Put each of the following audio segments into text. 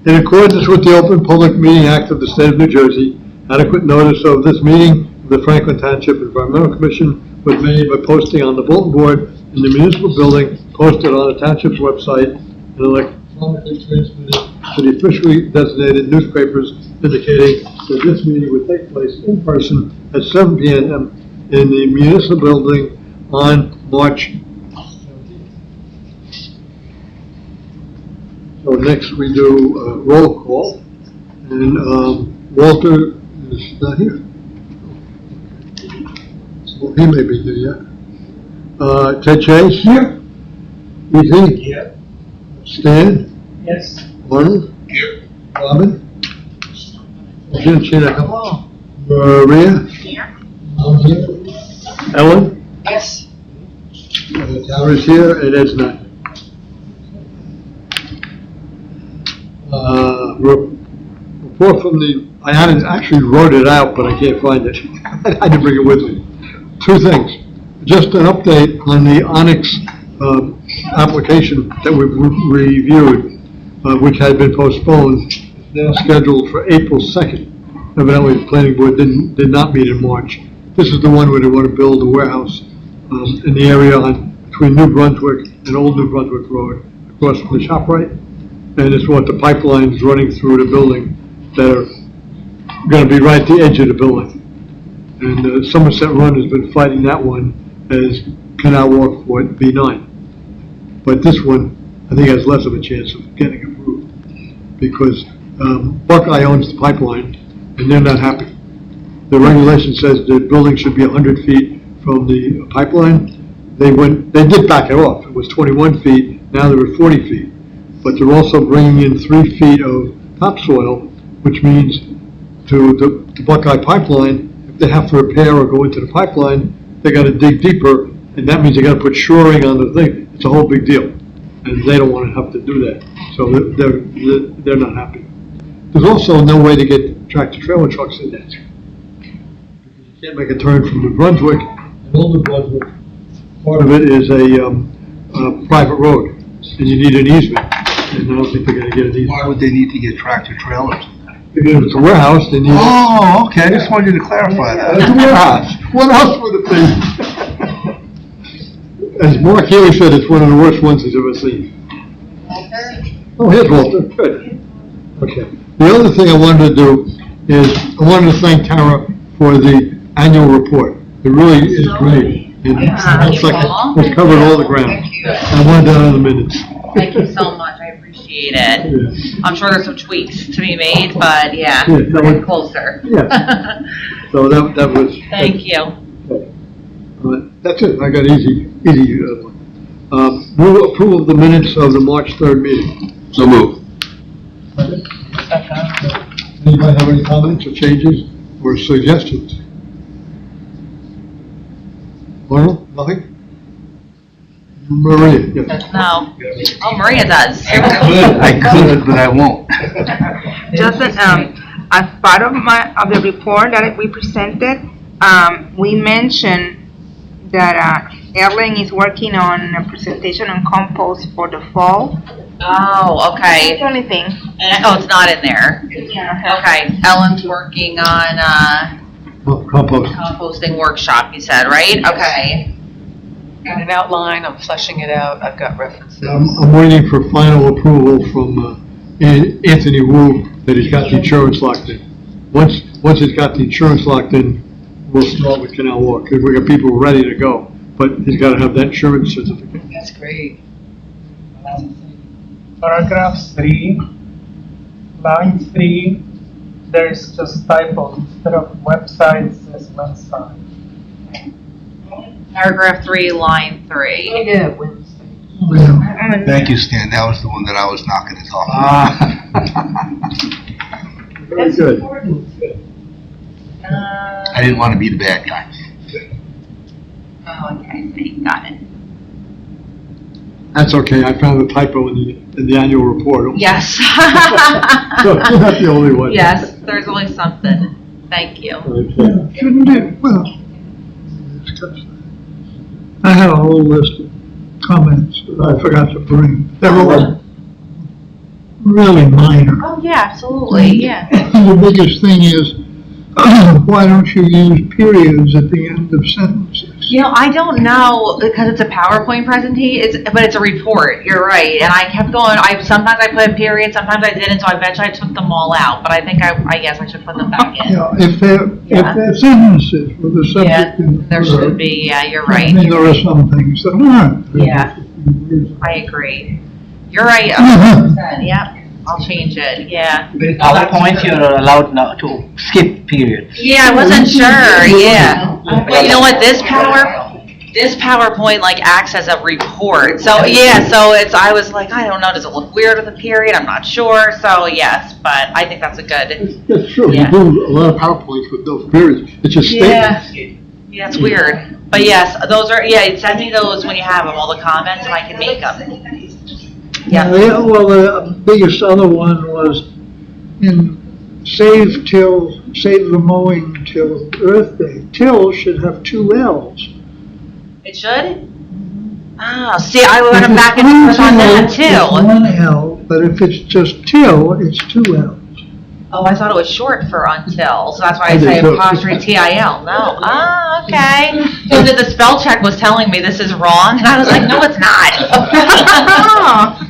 In accordance with the Open Public Meeting Act of the State of New Jersey, adequate notice of this meeting of the Franklin Township Environmental Commission was made by posting on the bulletin board in the municipal building, posted on the township's website, and electronically transmitted to the officially designated newspapers, indicating that this meeting would take place in person at 7 p.m. in the municipal building on March 17th. So next we do a roll call, and Walter is not here. Well, he may be here yet. Ted Chase? Here. Ethan? Here. Stan? Yes. Arnold? Here. Robin? Jim Chena? Maria? Here. I'm here. Ellen? Yes. Tara's here, and Ed's not. Report from the, I hadn't actually wrote it out, but I can't find it. I didn't bring it with me. Two things. Just an update on the Onyx application that we've reviewed, which had been postponed. It's now scheduled for April 2nd. Evidently, the planning board did not meet in March. This is the one where they want to build a warehouse in the area between New Brunswick and Old New Brunswick Road, across from the ShopRite. And it's what the pipelines running through the building that are going to be right at the edge of the building. And Somerset Run has been fighting that one as Canal Walk for B9. But this one, I think, has less of a chance of getting approved because Buckeye owns the pipeline and they're not happy. The regulation says the building should be 100 feet from the pipeline. They did back it off. It was 21 feet, now they're at 40 feet. But they're also bringing in 3 feet of topsoil, which means to the Buckeye pipeline, if they have to repair or go into the pipeline, they got to dig deeper, and that means they got to put shoring on the thing. It's a whole big deal, and they don't want to have to do that. So they're not happy. There's also no way to get tractor trailer trucks in there. You can't make a turn from New Brunswick and Old New Brunswick. Part of it is a private road, and you need an easement. And I don't think they're going to get an easement. Why would they need to get tractor trailers? If it's a warehouse, they need. Oh, okay. I just wanted you to clarify that. It's a warehouse. What else would it be? As Mark Healy said, it's one of the worst ones he's ever seen. Oh, here's Walter. Good. Okay. The other thing I wanted to do is I wanted to thank Tara for the annual report. It really is great. It's covered all the ground. I wanted that on the minutes. Thank you so much. I appreciate it. Yeah. I'm sure there's some tweaks to be made, but yeah, Yeah, we're getting closer. Yeah. So that was. Thank you. That's it. I got easy one. Move approval of the minutes of the March 3rd meeting. So move. Anybody have any comments or changes or suggestions? Arnold, nothing? Maria, yes. No. Oh, Maria does. I could, but I won't. Just as part of the report that we presented, we mentioned that Ellen is working on a presentation on compost for the fall. Oh, That's okay. the only thing. Oh, it's not in there. Yeah. Okay. Ellen's working on Compost. composting workshop, you said, right? Okay. Got an outline, I'm fleshing it out, I've got references. I'm waiting for final approval from Anthony Wu that he's got the insurance locked in. Once he's got the insurance locked in, we'll start with Canal Walk, because we got people ready to go. But he's got to have that insurance certificate. That's great. Paragraph 3, line 3, there's just typo. Instead of website, it says website. Paragraph 3, line 3. Yeah, Wednesday. Thank you, Stan. That was the one that I was knocking it off. Very good. I didn't want to be the bad guy. Oh, okay, I see. Got it. That's okay, I found the typo in the annual report. Yes. So you're not the only one. Yes, there's always something. Thank you. Okay. Shouldn't it? Well, I had a whole list of comments that I forgot to bring. They're all really minor. Oh, yeah, absolutely, yeah. The biggest thing is, why don't you use periods at the end of sentences? You know, I don't know, because it's a PowerPoint presentation, but it's a report, you're right. And I kept going, sometimes I put a period, sometimes I didn't, so eventually I took them all out. But I think I guess I should put them back in. Yeah, if they're sentences with a Yeah, subject and a there verb, should be, yeah, you're I right. mean, there are some things that aren't. Yeah. I agree. You're right, Mhm. 100%, yep. I'll change it, yeah. With PowerPoint, you're allowed not to skip periods. Yeah, I wasn't sure, yeah. But you know what, this PowerPoint like acts as a report. So, yeah, so I was like, I don't know, does it look weird with a period? I'm not sure, so yes, but I think that's a good, That's true, you Yeah. do a lot of PowerPoints with those periods, it's just statements. yeah, it's weird. But yes, those are, yeah, send me those when you have them, all the comments, and I can make them. Yeah. Yeah, well, the biggest other one was in save the mowing till Earth Day. Till should have 2 L's. It should? Oh, see, I went back and forth on that It's too. 1 L, but if it's just till, it's 2 L's. Oh, I thought it was short for until, so that's why I I did say too. apostrophe TIL. No, oh, okay. So the spell check was telling me this is wrong, and I was like, no, it's not.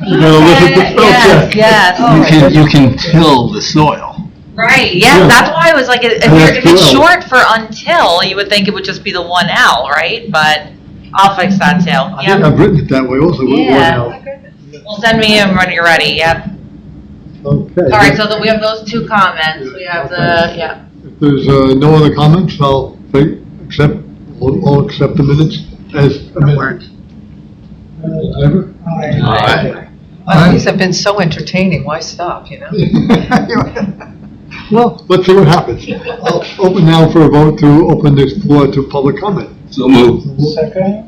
You gotta look at the spell check. Yes. You can till the soil. Right, yeah, Yeah. that's why I was like, if that's it's true. short for until, you would think it would just be the 1 L, right? But I'll fix that too. I think Yep. I've written it that way also, with Yeah. 1 L. Well, send me in when you're ready, yep. Okay. All right, so then we have those 2 comments. We have the, yeah. If there's no other comments, I'll I'll accept the minutes as amended. Favor? These have been so entertaining, why stop, you know? Well, let's see what happens. I'll open now for a vote to open this floor to public comment. So move. Second.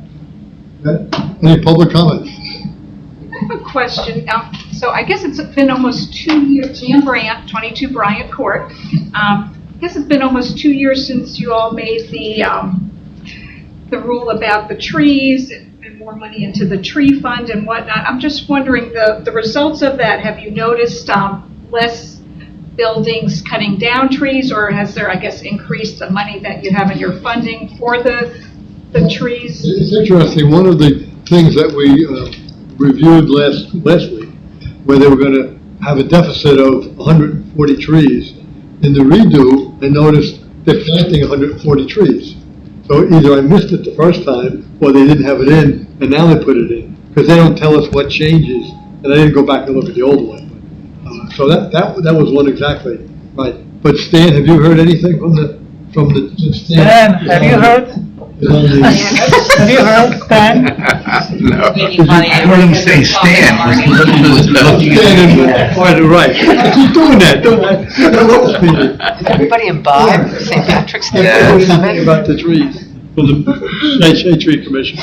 Any public comments? I have a question. So I guess it's been almost 2 years, Jan Brandt, 22 Bryant Court. I guess it's been almost 2 years since you all made the rule about the trees and more money into the tree fund and whatnot. I'm just wondering the results of that. Have you noticed less buildings cutting down trees, or has there, I guess, increased the money that you have in your funding for the trees? It's interesting, one of the things that we reviewed last week, where they were gonna have a deficit of 140 trees, in the redo, I noticed they're planting 140 trees. So either I missed it the first time, or they didn't have it in, and now they put it in, because they don't tell us what changes, and I didn't go back and look at the old one. So that was one exactly, right. But Stan, have you heard anything from the Stan? Dan, have you heard? Have you heard, Stan? No. Making fun of you. I heard him say Stan. Stan, quite right. Keep doing that, don't I? Did everybody imbibe St. Patrick's Day? Yeah. Something about the trees, from the Shade Tree Commission.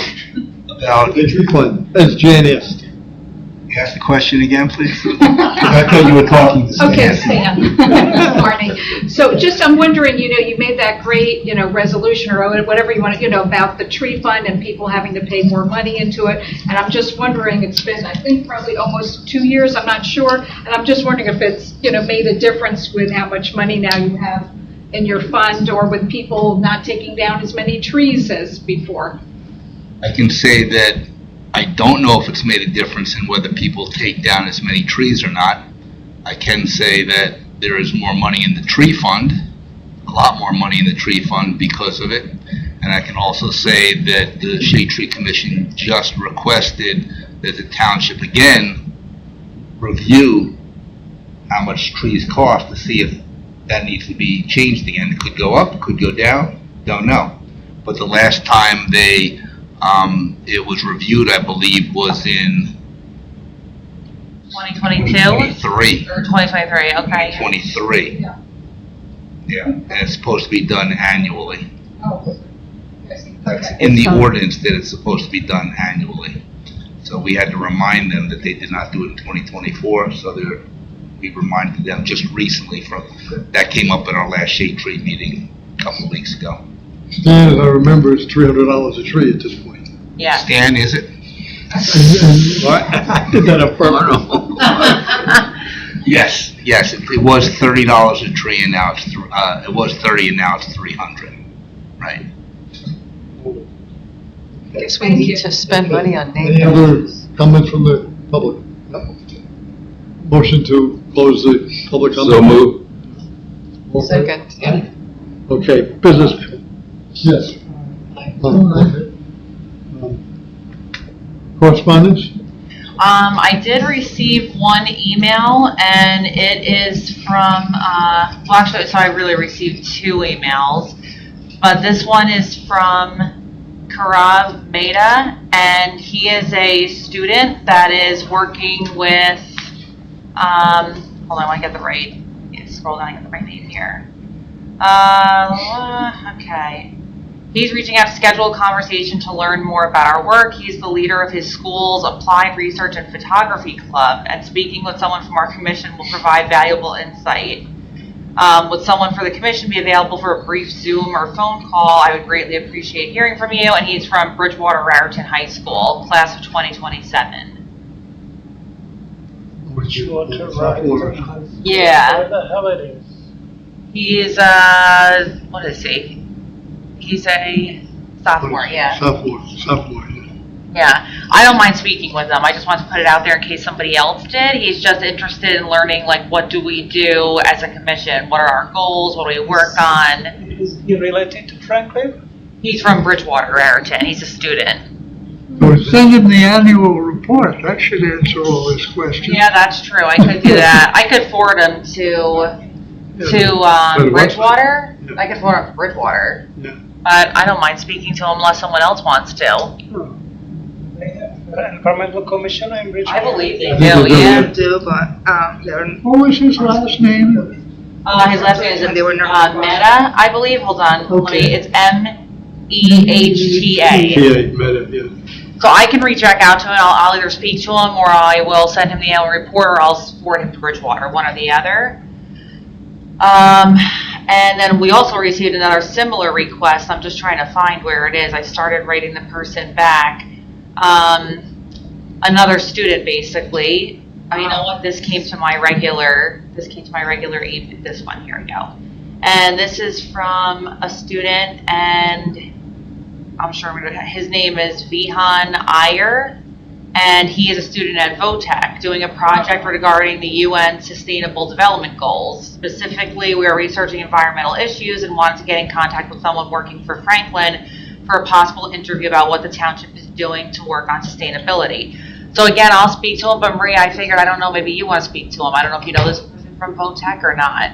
Now, The tree fund, as Jan asked. ask the question again, please. I thought you were talking to Stan. Okay, Stan. Good morning. So just, I'm wondering, you made that great, resolution or whatever you want to, about the tree fund and people having to pay more money into it. And I'm just wondering, it's been, I think, probably almost 2 years, I'm not sure. And I'm just wondering if it's, made a difference with how much money now you have in your fund, or with people not taking down as many trees as before. I can say that I don't know if it's made a difference in whether people take down as many trees or not. I can say that there is more money in the tree fund, a lot more money in the tree fund because of it. And I can also say that the Shade Tree Commission just requested that the township again review how much trees cost to see if that needs to be changed again. It could go up, it could go down, don't know. But the last time it was reviewed, I believe, was in 2022 23. or 2023, okay. 23. Yeah, and it's supposed to be done annually. In the ordinance that it's supposed to be done annually. So we had to remind them that they did not do it in 2024, so we reminded them just recently that came up at our last shade tree meeting a couple of weeks ago. Stan, as I remember, it's $300 a tree at this point. Yeah. Stan, is it? I did that up front. Yes, it was $30 a tree and now it's, it was 30 and now it's 300, right? I guess we need to spend money on name Any other tags. comments from the public? Motion to close the public comment? So move. Second. Okay, business. Yes. Correspondence? I did receive one email, and it is from, well, actually, so I really received two emails, but this one is from Karav Mehta, and he is a student that is working with, hold on, I want to get the right, scroll down and get the right name here. Okay. He's reaching out to schedule a conversation to learn more about our work. He's the leader of his school's Applied Research and Photography Club, and speaking with someone from our commission will provide valuable insight. Would someone for the commission be available for a brief Zoom or phone call? I would greatly appreciate hearing from you. And he's from Bridgewater Raritan High School, class of 2027. Bridgewater Raritan. Yeah. Where the hell it is? He's, what is he? He's a sophomore, yeah. Sophomore, yeah. Yeah, I don't mind speaking with him. I just want to put it out there in case somebody else did. He's just interested in learning, like, what do we do as a commission? What are our goals? What do we work on? Is he related to Franklin? He's from Bridgewater Raritan. He's a student. Send him the annual report, that should answer all his questions. Yeah, that's true. I could do that. I could forward him to Bridgewater. Yeah. I could forward him to Bridgewater. Yeah. But I don't mind speaking to him unless someone else wants to. They have an environmental commission in Bridgewater. I believe they I do, think they do, yeah. They do, but, they're, What was his last name? His last name is They were not- Mehta, I believe. Hold on. Let me, Okay. it's MEHTA. PA, Meta, yeah. So I can reach back out to him. I'll either speak to him or I will send him the annual report or I'll forward him to Bridgewater, one or the other. And then we also received another similar request. I'm just trying to find where it is. I started writing the person back. Another student, basically. You know what? This came to my regular email. This one, here we go. And this is from a student, and I'm sure his name is Vihan Iyer, and he is a student at VOTEC doing a project regarding the UN Sustainable Development Goals. Specifically, we are researching environmental issues and wanted to get in contact with someone working for Franklin for a possible interview about what the township is doing to work on sustainability. So again, I'll speak to him, but Maria, I figured, I don't know, maybe you want to speak to him. I don't know if you know this person from VOTEC or not.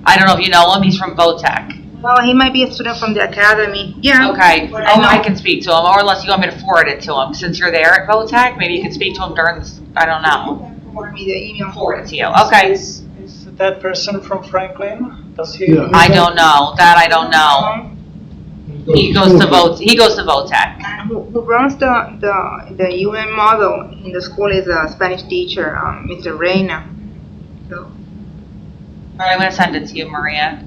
I don't know if you know him, he's from VOTEC. well, he might be a student from the academy, yeah. Okay, But I can speak to him, or unless you want me to forward it to him. Since you're there at VOTEC, maybe you can speak to him during this, I don't know. Forward me the email. Forward it to you, okay. Is that person from Franklin? Does he? Yeah. I don't know, that I don't know. He goes to VOTEC. Who runs the UN model in the school is a Spanish teacher, Mr. Reina. So, All right, I'm gonna send it to you, Maria.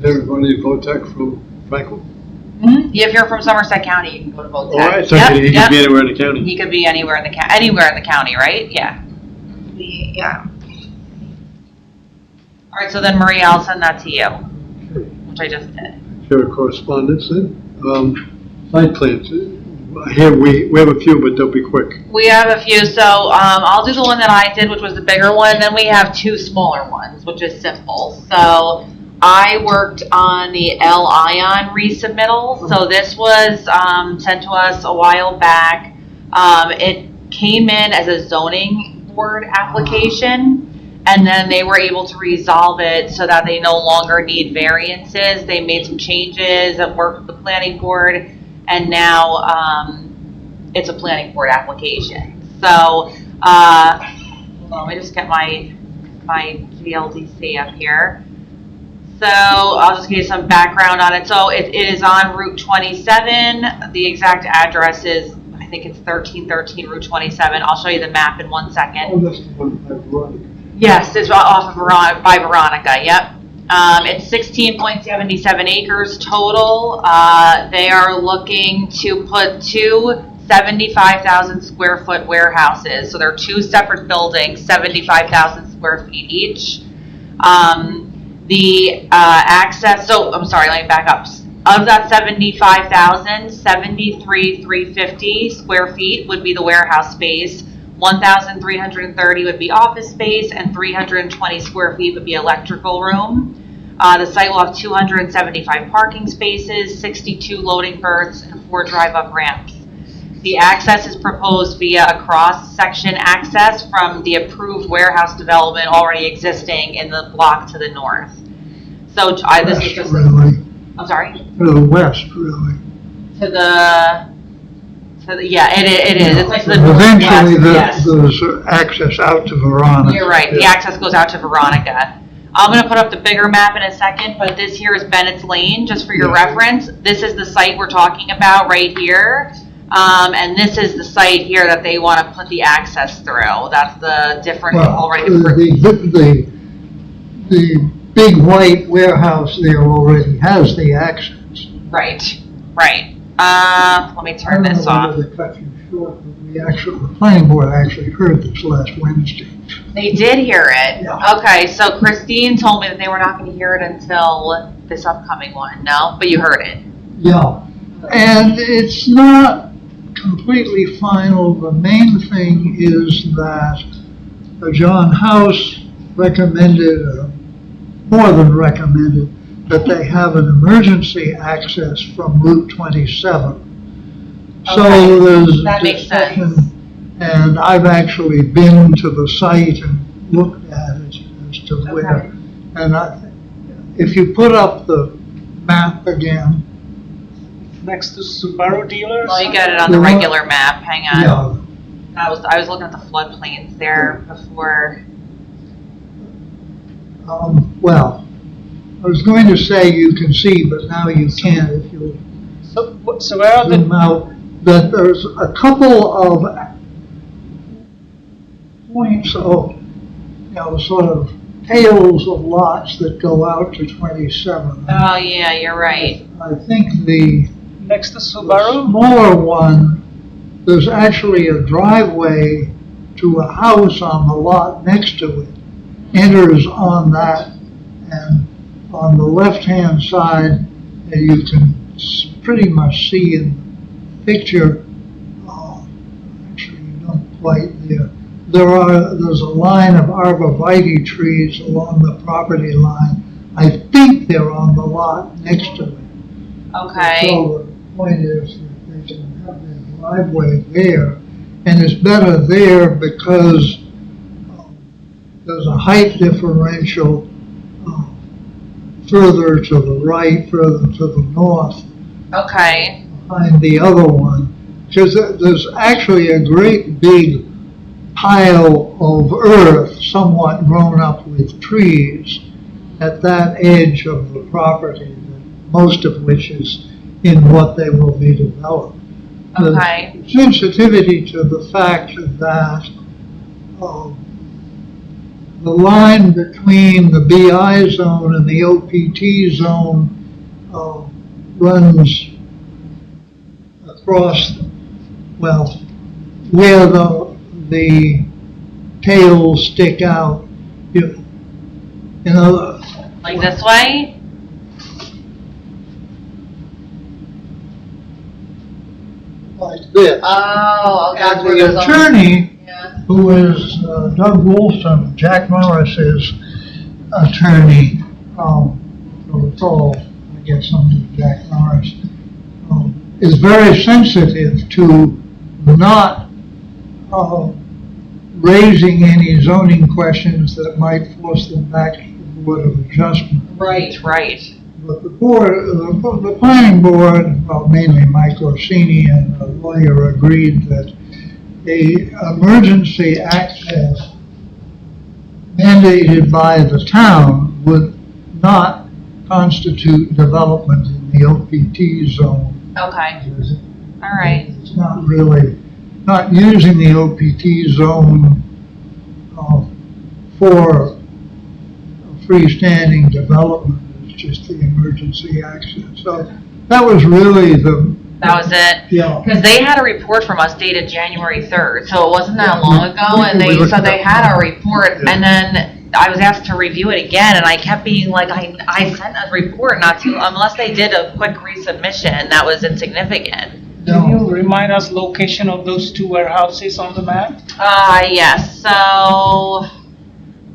Everybody VOTEC from Franklin? If you're from Somerset County, you can go to VOTEC. All right, so Yep, he yep. can be anywhere in the county. He could be anywhere in the county, right? Yeah. yeah. All right, so then Maria, I'll send that to you, which I just did. Share correspondence then. Site plans. Here we have a few, but they'll be quick. We have a few, so I'll do the one that I did, which was the bigger one. Then we have two smaller ones, which is simple. So I worked on the L-Ion resubmittal. So this was sent to us a while back. It came in as a zoning board application, and then they were able to resolve it so that they no longer need variances. They made some changes and worked with the planning board, and now it's a planning board application. So hold on, let me just get my GLDC up here. So I'll just give you some background on it. So it is on Route 27. The exact address is, I think it's 1313 Route 27. I'll show you the map in 1 second. Oh, that's the one by Veronica. Yes, it's off of by Veronica, yep. It's 16.77 acres total. They are looking to put 2 75,000 square foot warehouses. So they're two separate buildings, 75,000 square feet each. The access, so I'm sorry, let me back up. Of that 75,000, 73,350 square feet would be the warehouse space. 1,330 would be office space, and 320 square feet would be electrical room. The site will have 275 parking spaces, 62 loading berths, and 4 drive-up ramps. The access is proposed via a cross-section access from the approved warehouse development already existing in the block to the north. So this is just, Really, I'm sorry? to the west, really. To the, yeah, it is. It's like to the Eventually, northwest, yes. there's access out to Veronica. You're right, the access goes out to Veronica. I'm gonna put up the bigger map in a second, but this here is Bennett's Lane, just for your reference. This is the site we're talking about right here. And this is the site here that they wanna put the access through. That's the different already. The big white warehouse there already has the access. Right. Let me turn this off. They cut you short, but the planning board actually heard this last Wednesday. They did hear it. Yeah. Okay, so Christine told me that they were not going to hear it until this upcoming one. No, but you heard it. Yeah, and it's not completely final. The main thing is that John House recommended, more than recommended, that they have an emergency access from Route 27. So there's that makes discussion, sense. and I've actually been to the site and looked at it as to where. And if you put up the map again. Next to Subaru dealers? Well, you got it on the regular map. Hang on. Yeah. I was looking at the floodplains there before. Well, I was going to say you can see, but now you can't if you So where are zoom the, out. That there's a couple of points of, sort of tails of lots that go out to 27. Oh yeah, you're right. I think the next to Subaru? smaller one, there's actually a driveway to a house on the lot next to it. Enters on that, and on the left-hand side, you can pretty much see in the picture, actually you don't quite there. There's a line of arborvitae trees along the property line. I think they're on the lot next to it. Okay. So the point is that they can have their driveway there, and it's better there because there's a height differential further to the right, further to the north. Okay. Behind the other one, because there's actually a great big pile of earth, somewhat grown up with trees, at that edge of the property, most of which is in what they will be developed. Okay. The sensitivity to the fact that the line between the BI zone and the OPT zone runs across, well, where the tails stick out. You know, Like this way? like this. Oh, And the attorney, who is Doug Wolfson, Jack Norris's attorney, it's all, I guess, under Jack Norris, is very sensitive to not raising any zoning questions that might force them back to the Board of Adjustment. Right. But the planning board, well, mainly Mike Orsini and a lawyer, agreed that the emergency access mandated by the town would not constitute development in the OPT zone. Okay. All right. It's not really, not using the OPT zone for freestanding development. It's just the emergency access. So that was really the That was it? Yeah. Because they had a report from us dated January 3rd, so it wasn't that long ago, and We looked so it they up. had our report, Yeah. and then I was asked to review it again, and I kept being like, I sent a report not to, unless they did a quick resubmission, that was insignificant. Can you remind us location of those two warehouses on the map? Yes, so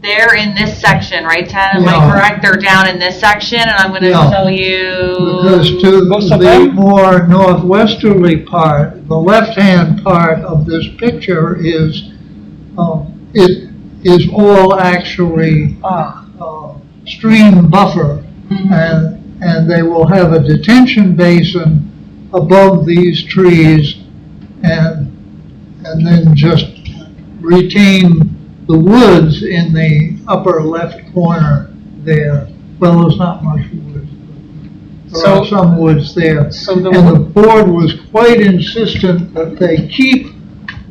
they're in this section, right, Ted? Am I Yeah. correct? They're down in this section, and I'm gonna Yeah. show you. Because to Most of the them? more northwesterly part, the left-hand part of this picture is, it is all actually stream buffer. And they will have a detention basin above these trees and then just retain the woods in the upper left corner there. Well, there's not much woods. There are So- some woods there. So the And the wood, board was quite insistent that they keep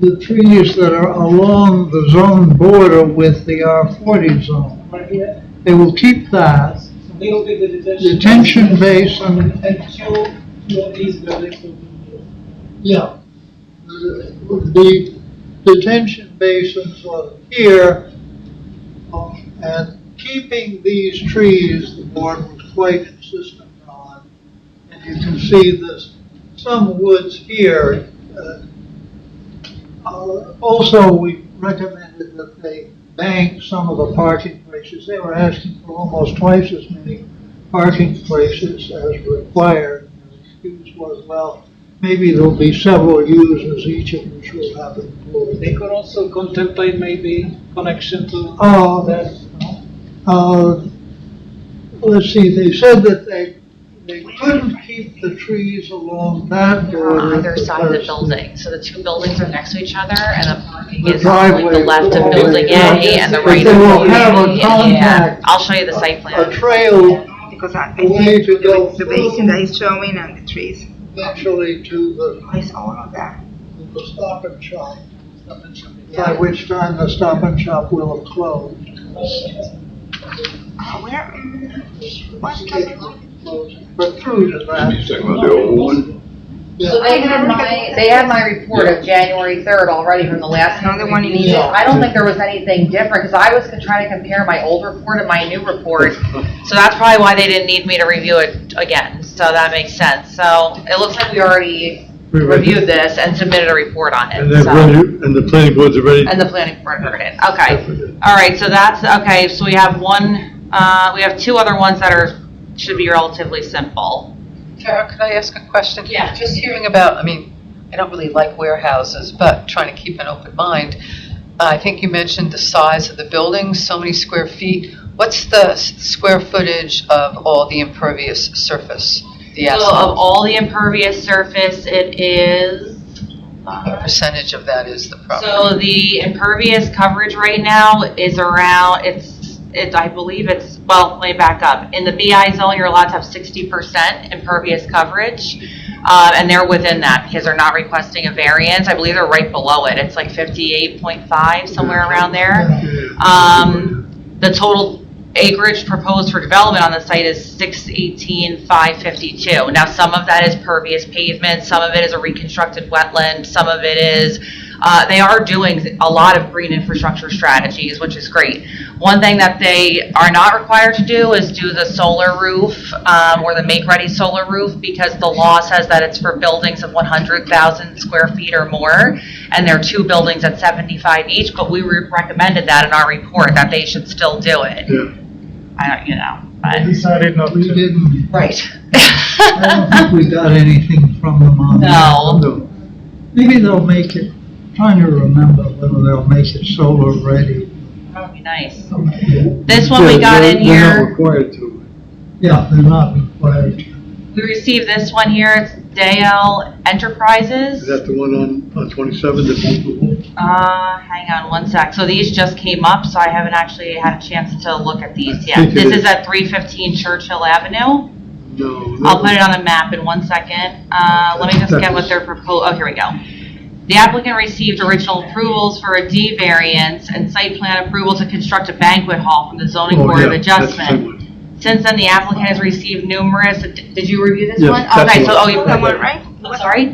the trees that are along the zone border with the R40 zone. right here, They will keep that. they will be the detention. Detention basin, And two of these buildings will be. yeah. The detention basins are here, and keeping these trees, the board was quite insistent on. And you can see there's some woods here. Also, we recommended that they bank some of the parking places. They were asking for almost twice as many parking places as required. The excuse was, well, maybe there'll be several users, each of which will have an employee. They could also contemplate maybe connection to That, let's see, they said that they couldn't keep the trees along that border. On either side of the because building, so the two buildings are next to each other, and the parking The is on like the driveway left of will building be- A and the But right they of will building have a B. Yeah, contact- I'll show you the site A plan. trail Because I A way to go the basin that is showing and the trees, eventually to it's all of that. the Stop and Shop, by which time the Stop and Shop will have closed. Where, what's But through to that. So they had my report of January 3rd already from the last. Another one in meeting. East. I don't think there was anything different, because I was trying to compare my old report and my new report. So that's probably why they didn't need me to review it again, so that makes sense. So it looks like we already reviewed this and submitted a report on And it, then, so. and the planning board's already. And the planning board heard it, okay. All right, so that's, okay, so we have we have two other ones that should be relatively simple. Tara, could I ask a question? Yeah. Just hearing about, I mean, I don't really like warehouses, but trying to keep an open mind. I think you mentioned the size of the buildings, so many square feet. What's the square footage of all the impervious surface, the So of asphalt? all the impervious surface, it is, What percentage of that is the property? so the impervious coverage right now is around, I believe it's, well, let me back up. In the BI zone, you're allowed to have 60% impervious coverage, and they're within that because they're not requesting a variance. I believe they're right below it. It's like 58.5, somewhere around there. The total acreage proposed for development on the site is 618,552. Now, some of that is pervious pavement, some of it is a reconstructed wetland, some of it is, they are doing a lot of green infrastructure strategies, which is great. One thing that they are not required to do is do the solar roof, or the make-ready solar roof, because the law says that it's for buildings of 100,000 square feet or more, and there are two buildings at 75 each, but we recommended that in our report, that they should still do it. Yeah. I don't, I but, decided not We to. didn't, right. I don't think we got anything from them on that. No. Maybe they'll make it, trying to remember whether they'll make it solar ready. That would be nice. This one we Yeah, got in They're not here, required to. Yeah, they're not required to. we received this one here, it's Dale Enterprises. Is that the one on 27 that people? Hang on one sec. So these just came up, so I haven't actually had a chance to look at these I yet. think it This is. is at 315 Churchill Avenue. No. I'll put it on a map in 1 second. Let me just get what they're oh, here we go. The applicant received original approvals for a D variance and site plan approval to construct a banquet hall from the zoning board of adjustment. Since then, the applicant has received numerous, did you review this Yes, one? that's Okay, the so, one. oh, you, That one, right? I'm sorry?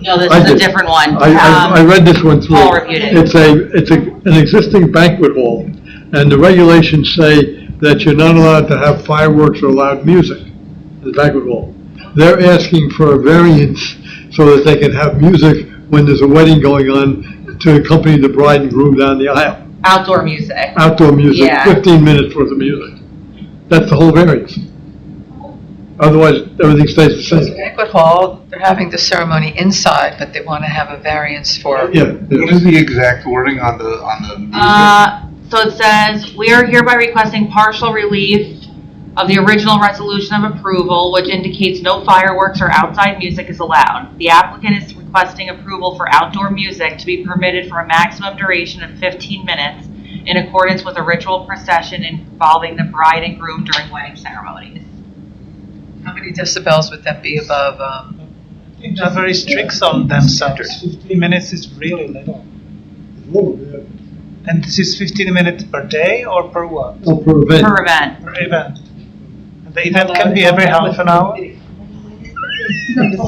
No, this I is a did. different one. I read this one through. Paul reviewed it. It's an existing banquet hall, and the regulations say that you're not allowed to have fireworks or loud music in the banquet hall. They're asking for a variance so that they can have music when there's a wedding going on to accompany the bride and groom down the aisle. Outdoor music. Outdoor music, Yeah. 15 minutes worth of music. That's the whole variance. Otherwise, everything stays the same. Banquet hall, they're having the ceremony inside, but they want to have a variance for. Yeah. What is the exact wording on the music? So it says, "We are hereby requesting partial relief of the original resolution of approval, which indicates no fireworks or outside music is allowed. The applicant is requesting approval for outdoor music to be permitted for a maximum duration of 15 minutes in accordance with a ritual procession involving the bride and groom during wedding ceremonies." How many decibels would that be above? They're very strict on themselves. 15 minutes is really little. And this is 15 minutes per day or per what? Oh, per event. Per event. Per event. And the event can be every half an hour?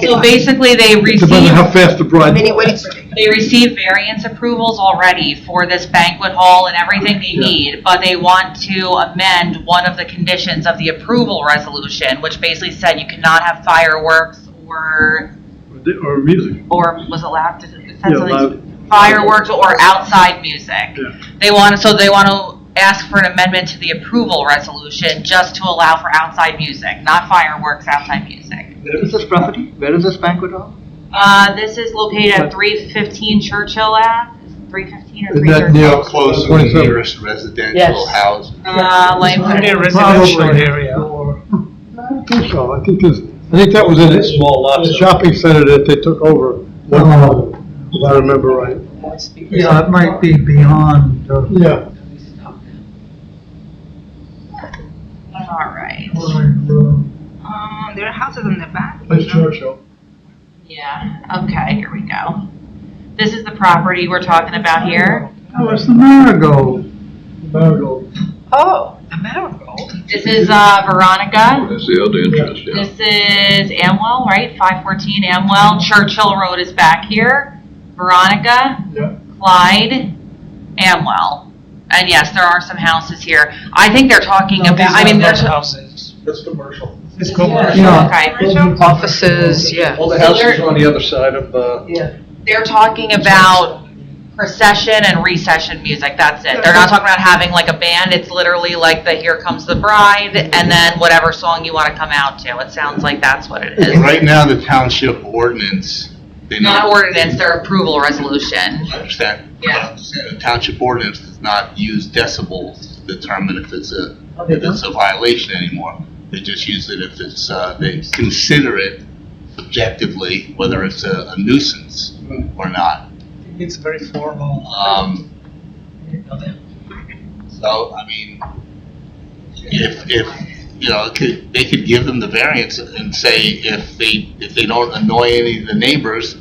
So basically, they Depending on how fast the bride. They receive variance approvals already for this banquet hall and everything they need, but they want to amend one of the conditions of the approval resolution, which basically said you cannot have fireworks or music. or was it loud? It said Yeah, something- loud. Fireworks or outside music. Yeah. They want to ask for an amendment to the approval resolution just to allow for outside music, not fireworks, outside music. Where is this property? Where is this banquet hall? This is located at 315 Churchill Ave, 315 or Isn't that 313. near- How close to the 27. nearest residential Yes. house? Like, Only a residential Probably. area. I think so. I think that was in the shopping center that they took over. If I remember right. Yeah, it might be beyond, Yeah. all right. There are houses in the back. That's Churchill. Yeah, okay, here we go. This is the property we're talking about here. Oh, it's the Marigold. Marigold. Oh, the Marigold. This is Veronica. That's the other interest, yeah. This is Amwell, right? 514 Amwell. Churchill Road is back here. Veronica, Yeah. Clyde, Amwell. And yes, there are some houses here. I think they're talking about, I mean, These there's, are not houses. That's commercial. It's commercial. Yeah. okay. Offices, yeah. All the So houses they're- are on the other side of, They're talking about procession and recession music, that's it. They're not talking about having like a band, it's literally like the Here Comes the Bride, and then whatever song you want to come out to. It sounds like that's what it is. Right now, the township ordinance, they Not don't. ordinance, their approval resolution. I understand. Yeah. The township ordinance does not use decibels to determine if it's a violation anymore. They just use it if it's, they consider it subjectively, whether it's a nuisance or not. It's very formal. So, I mean, if, you know, they could give them the variance and say if they don't annoy any of the neighbors,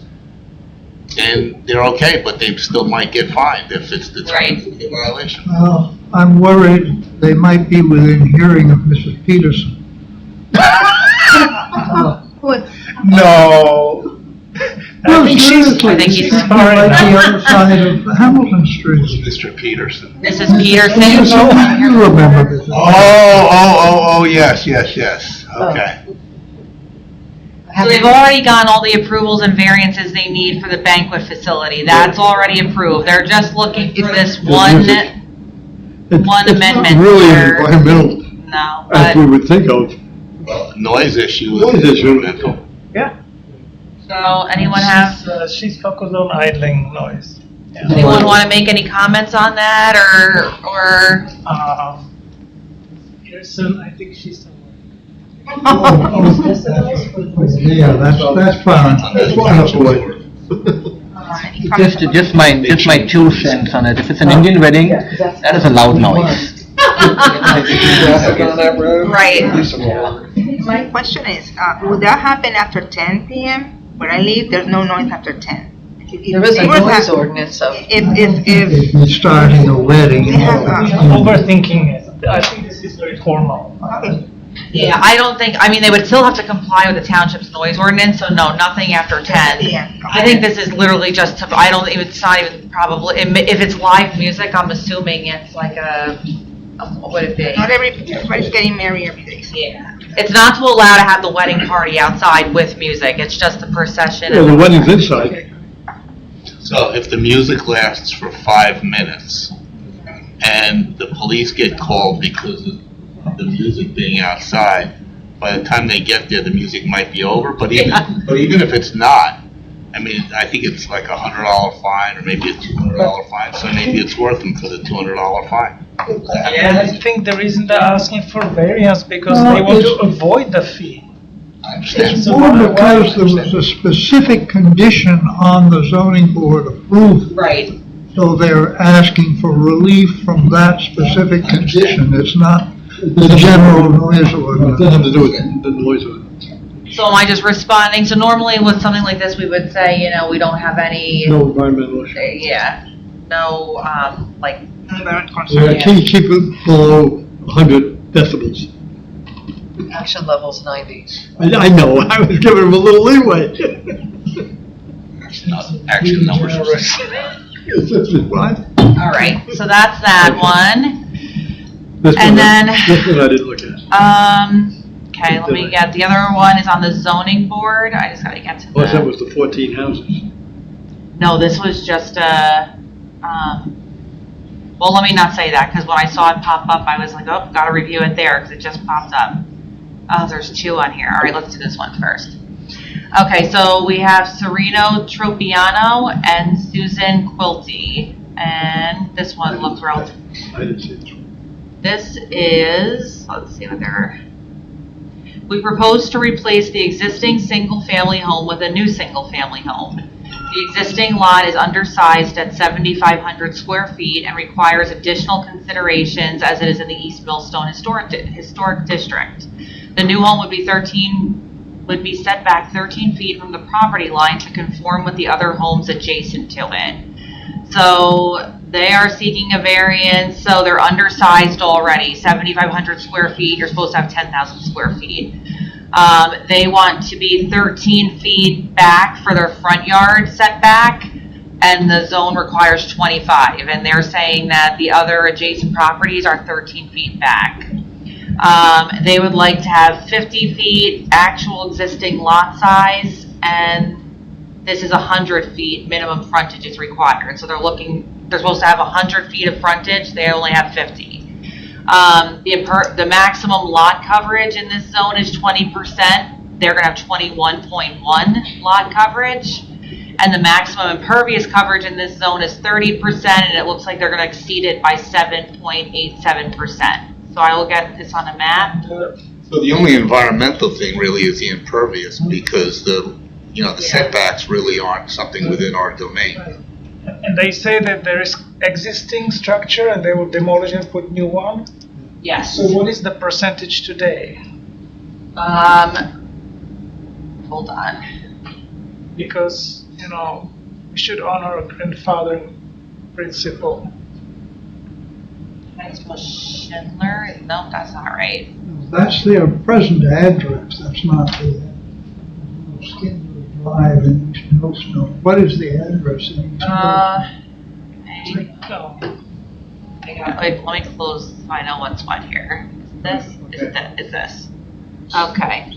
then they're okay, but they still might get fined if it's determined to be a violation. I'm worried they might be within hearing of Mrs. Peterson. No. I think she's I think he's- far Like the enough. other side of Hamilton Street. Mr. Peterson. This is Peterson. You remember this. Oh, yes, okay. So they've already gotten all the approvals and variances they need for the banquet facility. That's already approved. They're just looking for this one amendment Really here. environmental, No, as but, we would think of. Noise issue. Noise issue. Mental. Yeah. so anyone have, She's focused on idling noise. Yeah. anyone want to make any comments on that or? Pearson, I think she's somewhere. Yeah, that's fine. That's far enough away. Just my 2 cents on it. If it's an Indian wedding, that is a loud noise. Right. My question is, would that happen after 10 p.m.? Where I live, there's no noise after 10. There is a noise ordinance of. If You're starting a wedding. they have I'm overthinking it. I think this is very formal. okay. Yeah, I don't think, I mean, they would still have to comply with the township's noise ordinance, so no, nothing after 10. Yeah. I think this is literally just, I don't even, it's not even probably, if it's live music, I'm assuming it's like what would it be? Not everybody's getting married every day. Yeah. It's not to allow to have the wedding party outside with music, it's just the procession. Well, the wedding's inside. So if the music lasts for 5 minutes and the police get called because of the music being outside, by the time they get there, the music might be over, but even if it's not, I mean, I think it's like $100 fine or maybe a $200 fine, so maybe it's worth them for the $200 fine. Yeah, I think the reason they're asking for variance because they want to avoid the fee. I understand. It's more because there was a specific condition on the zoning board approval. Right. So they're asking for relief from that specific condition. It's not the general noise It ordinance. doesn't have to do with the noise ordinance. So am I just responding? So normally with something like this, we would say, we don't have any, No environmental issue. yeah, no, like, Yeah, keep it below 100 decibels. Action level's 90. I know, I was giving them a little leeway. Action numbers are What? all right, so that's that one. This And one, then- this one I didn't look at. Okay, let me get, the other one is on the zoning board. I just gotta get to Plus, that the, was the 14 houses. no, this was just well, let me not say that, because when I saw it pop up, I was like, oh, gotta review it there, because it just popped up. Oh, there's 2 on here. All right, let's do this one first. Okay, so we have Sereno Tropiano and Susan Quilty, and this one looks relative. I didn't see it. This is, let's see what they're, we propose to replace the existing single-family home with a new single-family home. The existing lot is undersized at 7,500 square feet and requires additional considerations as it is in the East Millstone Historic District. The new home would be set back 13 feet from the property line to conform with the other homes adjacent to it. So they are seeking a variance, so they're undersized already, 7,500 square feet, you're supposed to have 10,000 square feet. They want to be 13 feet back for their front yard setback, and the zone requires 25, and they're saying that the other adjacent properties are 13 feet back. They would like to have 50 feet actual existing lot size, and this is 100 feet minimum frontage is required. So they're supposed to have 100 feet of frontage, they only have 50. The maximum lot coverage in this zone is 20%. They're gonna have 21.1 lot coverage. And the maximum impervious coverage in this zone is 30%, and it looks like they're gonna exceed it by 7.87%. So I will get this on a map. So the only environmental thing really is the impervious, because the setbacks really aren't something within our domain. And they say that there is existing structure and they will demolish and put new one. Yes. So what is the percentage today? Hold on. Because, we should honor a grandfather principle. That's Schindler? No, that's not right. That's their present address, that's not the Skinner Drive in East Millstone. What is the address in East Millstone? Wait, let me close so I know what's what here. Is this? Okay.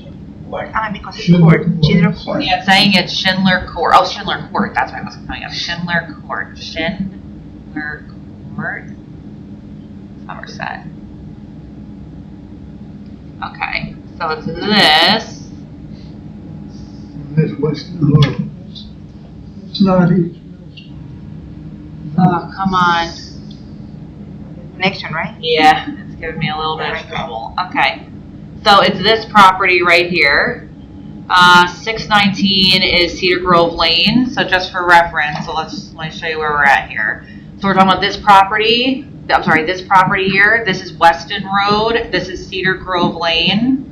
Because it's court, Schindler Court. Yeah, it's saying it's Schindler Court. Oh, Schindler Court. That's why I wasn't coming up. Schindler Court. Schindler Court. Somerset. Okay. So it's this. That's Western Road. It's not East Millstone. Oh, come on. Connection, right? Yeah, it's giving me a little bit of trouble. Okay. So it's this property right here. 619 is Cedar Grove Lane. So just for reference, so let me show you where we're at here. So we're talking about this property. I'm sorry, this property here. This is Weston Road. This is Cedar Grove Lane.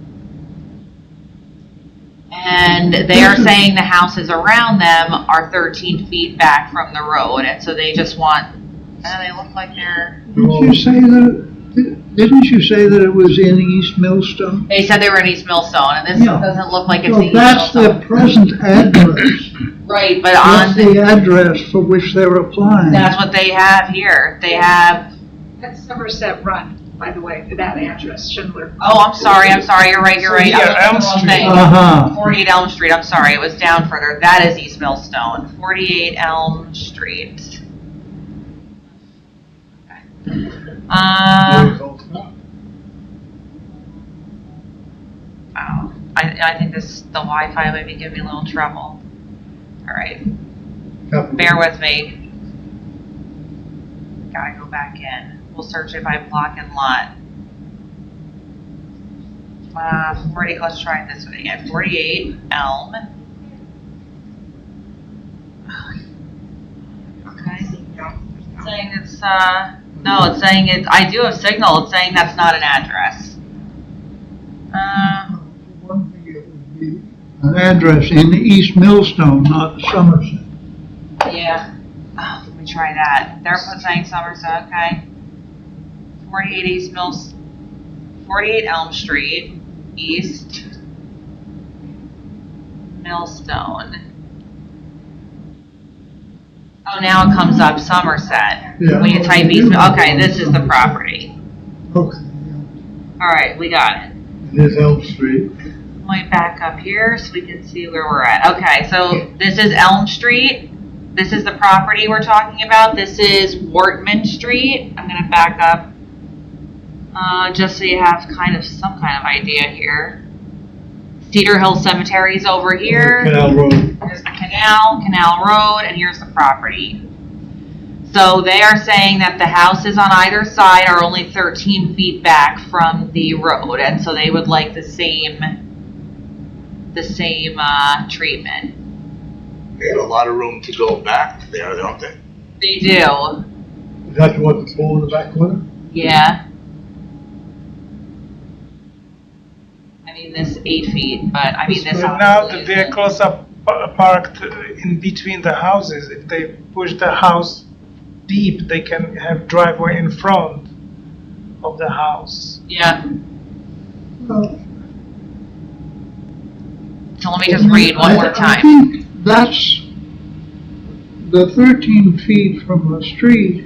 And they are saying the houses around them are 13 feet back from the road. And so they just want, they look like they're, Did you say that Didn't you say that it was in East Millstone? They said they were in East Millstone, and this Yeah. doesn't look like it's So in East that's the Millstone. present address. Right, but That's on, the address for which they're applying. that's what they have here. They have, That's Somerset Run, by the way, that address, Schindler. oh, I'm sorry, you're right. Yeah, Elm Street. Uh-huh. 48 Elm Street, I'm sorry, it was down further. That is East Millstone, 48 Elm Street. Oh, I think the Wi-Fi might be giving me a little trouble. All right, bear with me. Gotta go back in. We'll search it by block and lot. 40, let's try it this way again. 48 Elm. Okay. It's saying it's, no, it's saying it, I do have signal. It's saying that's not an address. One thing, it would be an address in East Millstone, not Somerset. Yeah. Oh, let me try that. They're saying Somerset, okay. 48 East Mills, 48 Elm Street, East Millstone. Oh, now it comes up Somerset. Yeah. When you type East, okay, this is the property. Okay. All right, we got it. It is Elm Street. Let me back up here so we can see where we're at. Okay, so this is Elm Street. This is the property we're talking about. This is Wortman Street. I'm gonna back up just so you have some kind of idea here. Cedar Hill Cemetery is over here. Canal Road. There's the Canal Road, and here's the property. So they are saying that the houses on either side are only 13 feet back from the road, and so they would like the same treatment. They have a lot of room to go back there, don't they? They do, Is that the one that's in the back corner? yeah. I mean, this 8 feet, but I mean, this So now obviously the isn't. vehicles are parked in between the houses. If they push the house deep, they can have driveway in front of the house. Yeah, Well, so let me just read one more I time. think that's the 13 feet from the street.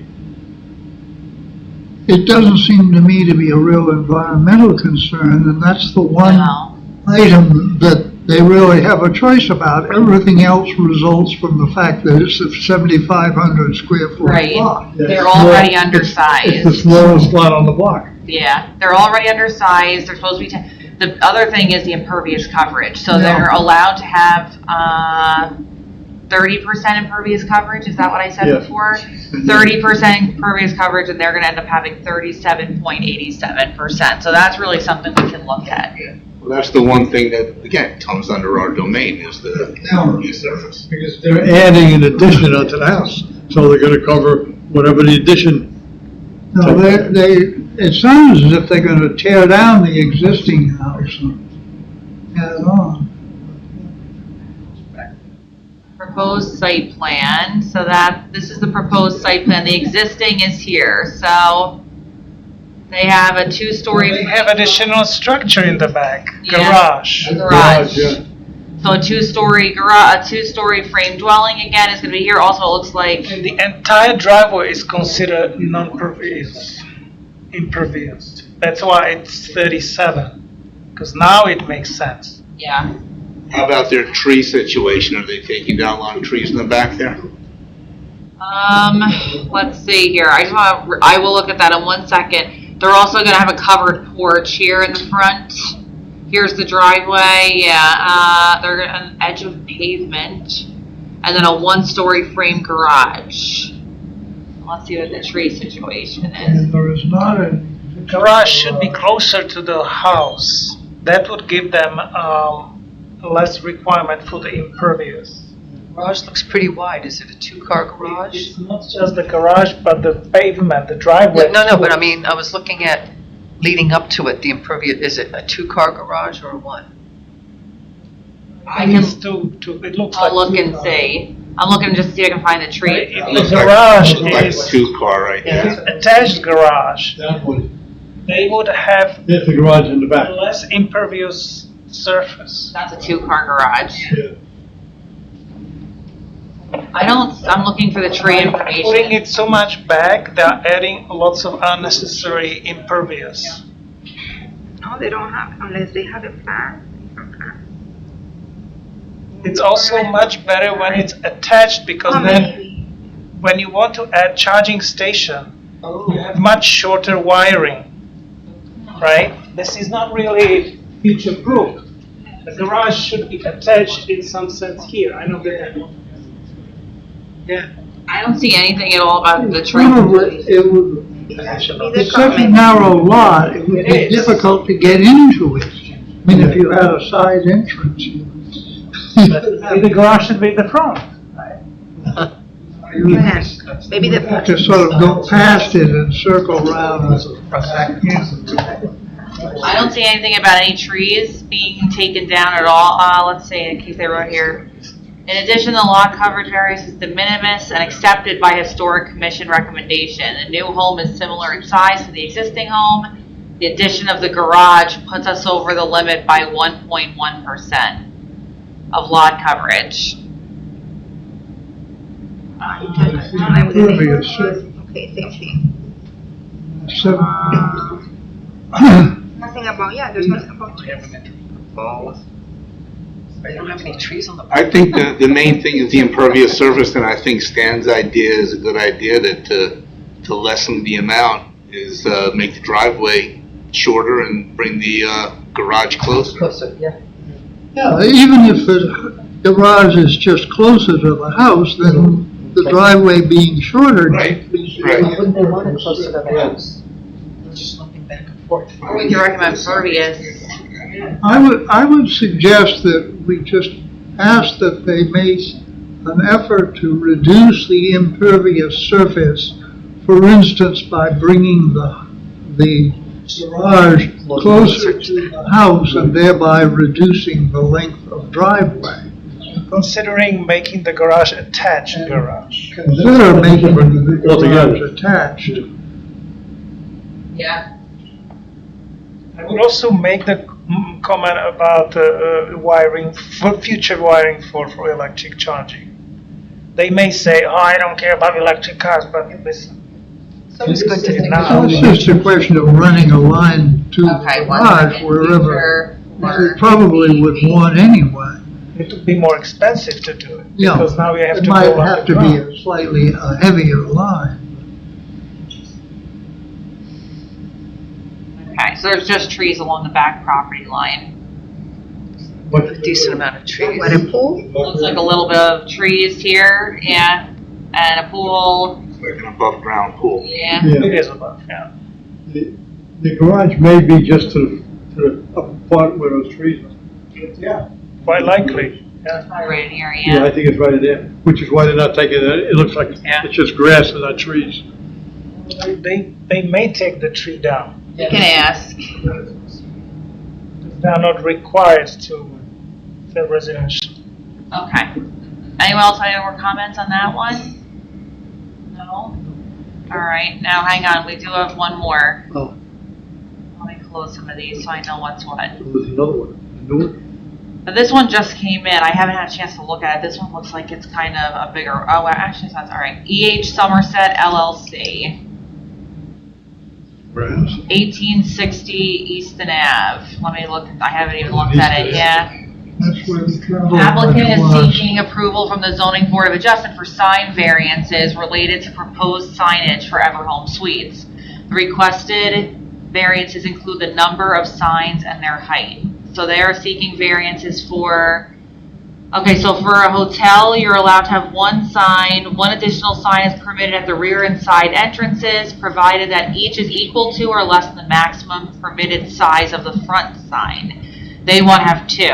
It doesn't seem to me to be a real environmental concern, and that's the one No. item that they really have a choice about. Everything else results from the fact that it's a 7,500 square foot Right. lot. They're already It's the undersized. smallest lot on the block. Yeah, they're already undersized. They're supposed to be. The other thing is the impervious coverage. So they're allowed to have 30% impervious coverage. Is that what I said Yeah. before? 30% impervious coverage, and they're going to end up having 37.87%. So that's really something we can look at. Well, that's the one thing that, again, comes under our domain is the impervious surface. Because they're adding an addition onto the house, so they're gonna cover whatever the addition. No, it sounds as if they're gonna tear down the existing house and add it on. Proposed site plan. So this is the proposed site plan. The existing is here. So they have a two-story. They have additional structure in the back, Yeah. garage. Garage. Yeah. So a two-story garage, a two-story frame dwelling again is going to be here. Also, it looks like, And the entire driveway is considered impervious. That's why it's 37, because now it makes sense. yeah. How about their tree situation? Are they taking down a lot of trees in the back there? Let's see here. I will look at that in 1 second. They're also going to have a covered porch here in the front. Here's the driveway. Yeah. They're an edge of pavement, and then a one-story frame garage. Let's see what the tree situation is. And there is not a. The garage should be closer to the house. That would give them less requirement for the impervious. Garage looks pretty wide. Is it a two-car garage? It's not just the garage, but the pavement, the driveway. No, but I mean, I was looking at leading up to it, the impervious, is it a two-car garage or a one? I can. It's two, it looks like. I'll look and two cars. see. I'm looking just to see if I can find the tree. If the garage Looks like is a two-car right there. attached garage, That would, they would have There's the garage in the back. less impervious surface. That's a 2-car garage. Yeah. I'm looking for the tree Putting information. it so much back, they're adding lots of unnecessary impervious. No, they don't have, unless they have a plan. It's also much better when it's attached, because Oh, then maybe. when you want to add charging station, you have much shorter wiring, right? This is not really future-proof. The garage should be attached in some sense here. I know that. Yeah. I don't see anything at all about the tree. Probably, it would, Maybe that should be the it's such a comment. narrow lot, it would It be is. difficult to get into it. I mean, if you had a side entrance. The garage should be in the front. You would Yes, maybe the. have to sort of go past it and circle around. I don't see anything about any trees being taken down at all. Let's see, in case they wrote here. In addition, the lot coverage variance is de minimis and accepted by Historic Commission recommendation. The new home is similar in size to the existing home. The addition of the garage puts us over the limit by 1.1% of lot coverage. Impervious surface. Okay, same thing. Nothing about, yeah, there's nothing about trees. Oh, They don't have any trees on the. I think the main thing is the impervious surface, and I think Stan's idea is a good idea, that to lessen the amount is make the driveway shorter and bring the garage closer. Closer, yeah. Yeah, even if the garage is just closer to the house, then the driveway being shorter. Right, right. Wouldn't they want it closer to the house? Just looking back and forth. Or we can recommend pervious. I would suggest that we just ask that they make an effort to reduce the impervious surface, for instance, by bringing the garage closer to the house and thereby reducing the length of driveway. Considering making the garage attached garage. Consider making the Altogether. garage attached. Yeah. I would also make the comment about wiring, for future wiring for electric charging. They may say, oh, I don't care about electric cars, but listen. Who's going to think Now, It's just a question of running a line to the Okay, one garage second. wherever, Future they probably would want anyway. it would be more expensive to do it, Yeah, because now we have it to might go have to be underground. a slightly heavier line. Okay, so there's just trees along the back property line. a decent amount of trees. What, a pool? Looks like a little bit of trees here, yeah, and a pool, It's like an above-ground pool. yeah. It is above, yeah. The garage may be just to the upper part where those trees are. Yeah, quite likely, yeah. Probably right in here, Yeah, I yeah. think it's right in there, which is why they're not taking it. It looks like Yeah. it's just grass and not trees. They may take the tree down. You can ask. They are not required to, the residential. Okay. Anyone else have any more comments on that one? No? All right, now hang on, we do have one more. Oh, Let me close some of these so I know what's what. there's another one. The new one? But this one just came in, I haven't had a chance to look at it. This one looks like it's kind of a bigger, oh, actually, that's all right. EH Somerset LLC, Grass. 1860 Easton Ave. Let me look, I haven't even looked at it yet. That's where the travel Applicant is was. seeking approval from the zoning board of adjustment for sign variances related to proposed signage for Everhome Suites. The requested variances include the number of signs and their height. So they are seeking variances for, okay, so for a hotel, you're allowed to have one sign. One additional sign is permitted at the rear and side entrances, provided that each is equal to or less than the maximum permitted size of the front sign. They want to have two.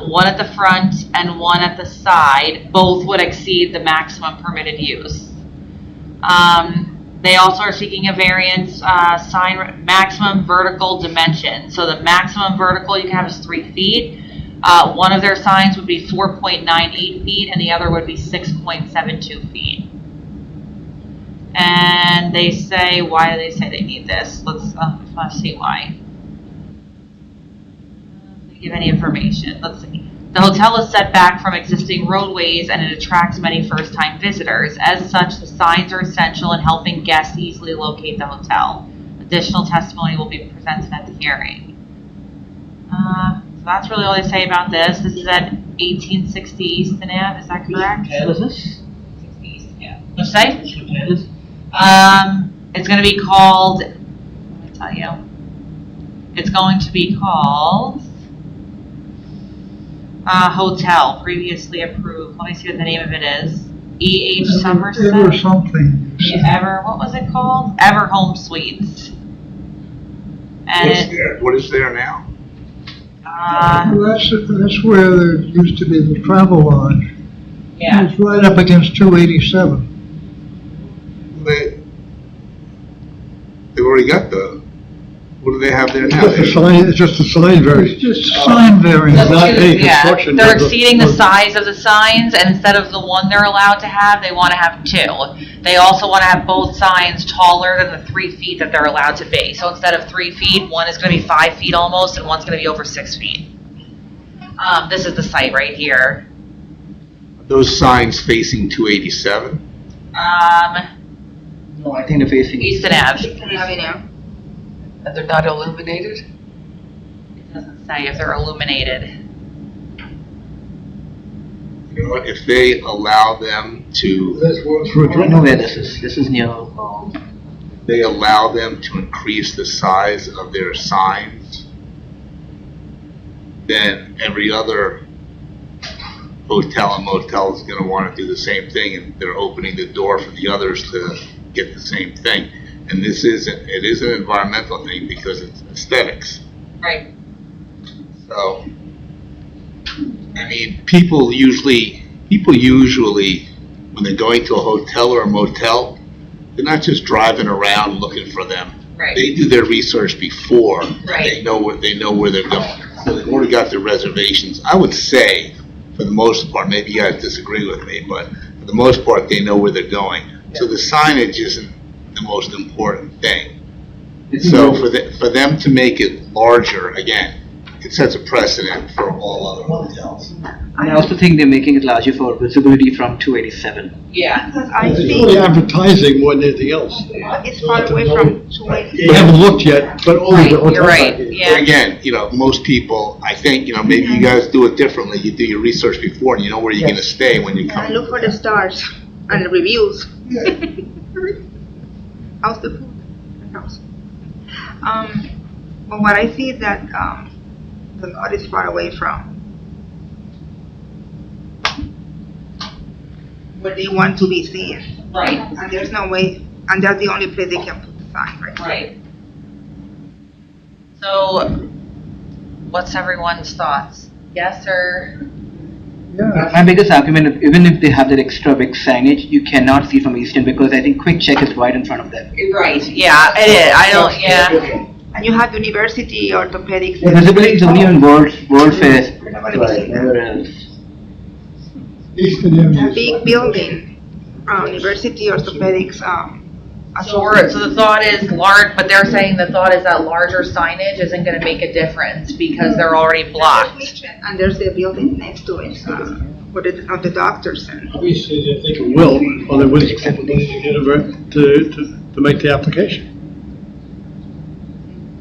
One at the front and one at the side. Both would exceed the maximum permitted use. They also are seeking a variance, sign maximum vertical dimension. So the maximum vertical you can have is 3 feet. One of their signs would be 4.98 feet and the other would be 6.72 feet. And And they say, why do they say they need this? Let's see why. They give any information. Let's see. The hotel is set back from existing roadways and it attracts many first-time visitors. As such, the signs are essential in helping guests easily locate the hotel. Additional testimony will be presented at the hearing. So that's really all they say about this. This is at 1860 Easton Ave, is that correct? What is this? 60 Easton Ave. What'd you say? It's going to be called, let me tell you. It's going to be called Hotel, previously approved. Let me see what the name of it is. E.H. Somerset? Ever something. What was it called? Ever Home Suites. And What is there now? Well, that's where there used to be the travel lodge. yeah. It's right up against 287. They've already got what do they have there now? It's just a sign variance. It's just a sign variance. It's not any Yeah, construction. they're exceeding the size of the signs, and instead of the one they're allowed to have, they want to have two. They also want to have both signs taller than the 3 feet that they're allowed to be. So instead of 3 feet, one is going to be 5 feet almost, and one's going to be over 6 feet. This is the site right here. Those signs facing 287? No, I think they're facing. Easton Ave. Avenue. And they're not illuminated? It doesn't say if they're illuminated. You know what, if they allow them to, I know where this is. This is near. they allow them to increase the size of their signs, then every other hotel and motel is going to want to do the same thing, and they're opening the door for the others to get the same thing. And it is an environmental thing because it's aesthetics. Right. So, I mean, people usually, when they're going to a hotel or a motel, they're not just driving around looking for them. Right. They do their research before. Right. They know where they're going. So they've already got their reservations. I would say, for the most part, maybe you guys disagree with me, but for the most part, they know where they're going. So the signage isn't the most important thing. So for them to make it larger, again, it sets a precedent for all other hotels. I also think they're making it larger for visibility from 287. Yeah. Because I It's think really advertising more than anything else. it's far away from 287. We haven't looked yet, but all the Right, hotels. you're right, are- yeah. But again, most people, I think, maybe you guys do it differently. You do your research before and you know where you're gonna stay when you And I come. look for the stars and the reviews. How's the food? How's? But what I see is that the lot is far away from where they want to be seen. Right. And there's no way, and that's the only place they can put the sign, right? Right. So, what's everyone's thoughts? Yes or? Yeah. My biggest argument, even if they have that extra big signage, you cannot see from Easton because I think Quick Check is right in front of them. Right, yeah, it is. I don't, yeah. And you have university orthopedics. The visibility is only on World Fair. Nobody will see that. Nowhere else. Eastern A Avenue. big building, university orthopedics, So the thought is large, but they're saying the thought is that larger signage isn't gonna make a difference because they're already blocked. and there's the building next to it, of the doctors and. Obviously, they think it will, or they wouldn't accept to make the application.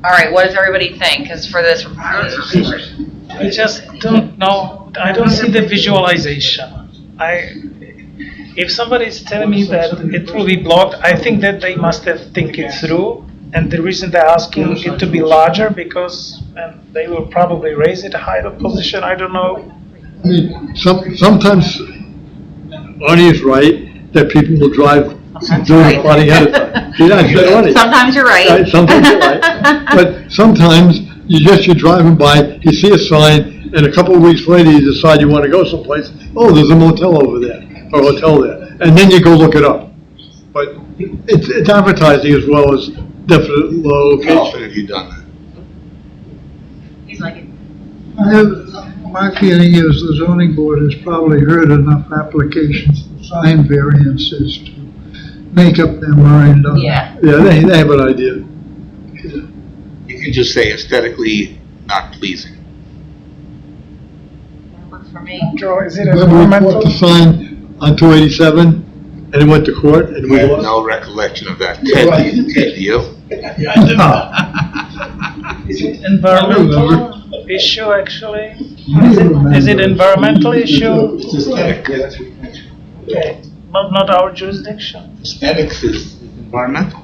All right, what does everybody think? Because for this, I just don't know, I don't see the visualization. If somebody's telling me that it will be blocked, I think that they must have think it through. And the reason they're asking it to be larger because they will probably raise it higher position, I don't know. I mean, sometimes Arnie is right, that people will drive, do the plotting ahead of time. You're not Arnie. sometimes you're right. Right, sometimes you're right. But sometimes you're driving by, you see a sign, and a couple of weeks later you decide you want to go someplace. Oh, there's a motel over there, or a hotel there, and then you go look it up. But it's advertising as well as definite How location. often have you done that? He's like, My feeling is the zoning board has probably heard enough applications for sign variances to make up their mind on. Yeah. Yeah, they have an idea. You can just say aesthetically not pleasing. Works for me. Joe, is it Remember we bought environmental? the sign on 287 and it went to court and We we have lost? no recollection of that. Ted, do you? Is it environmental issue, actually? Is it environmental issue? It's aesthetic. Okay, not our jurisdiction. Aesthetics is environmental.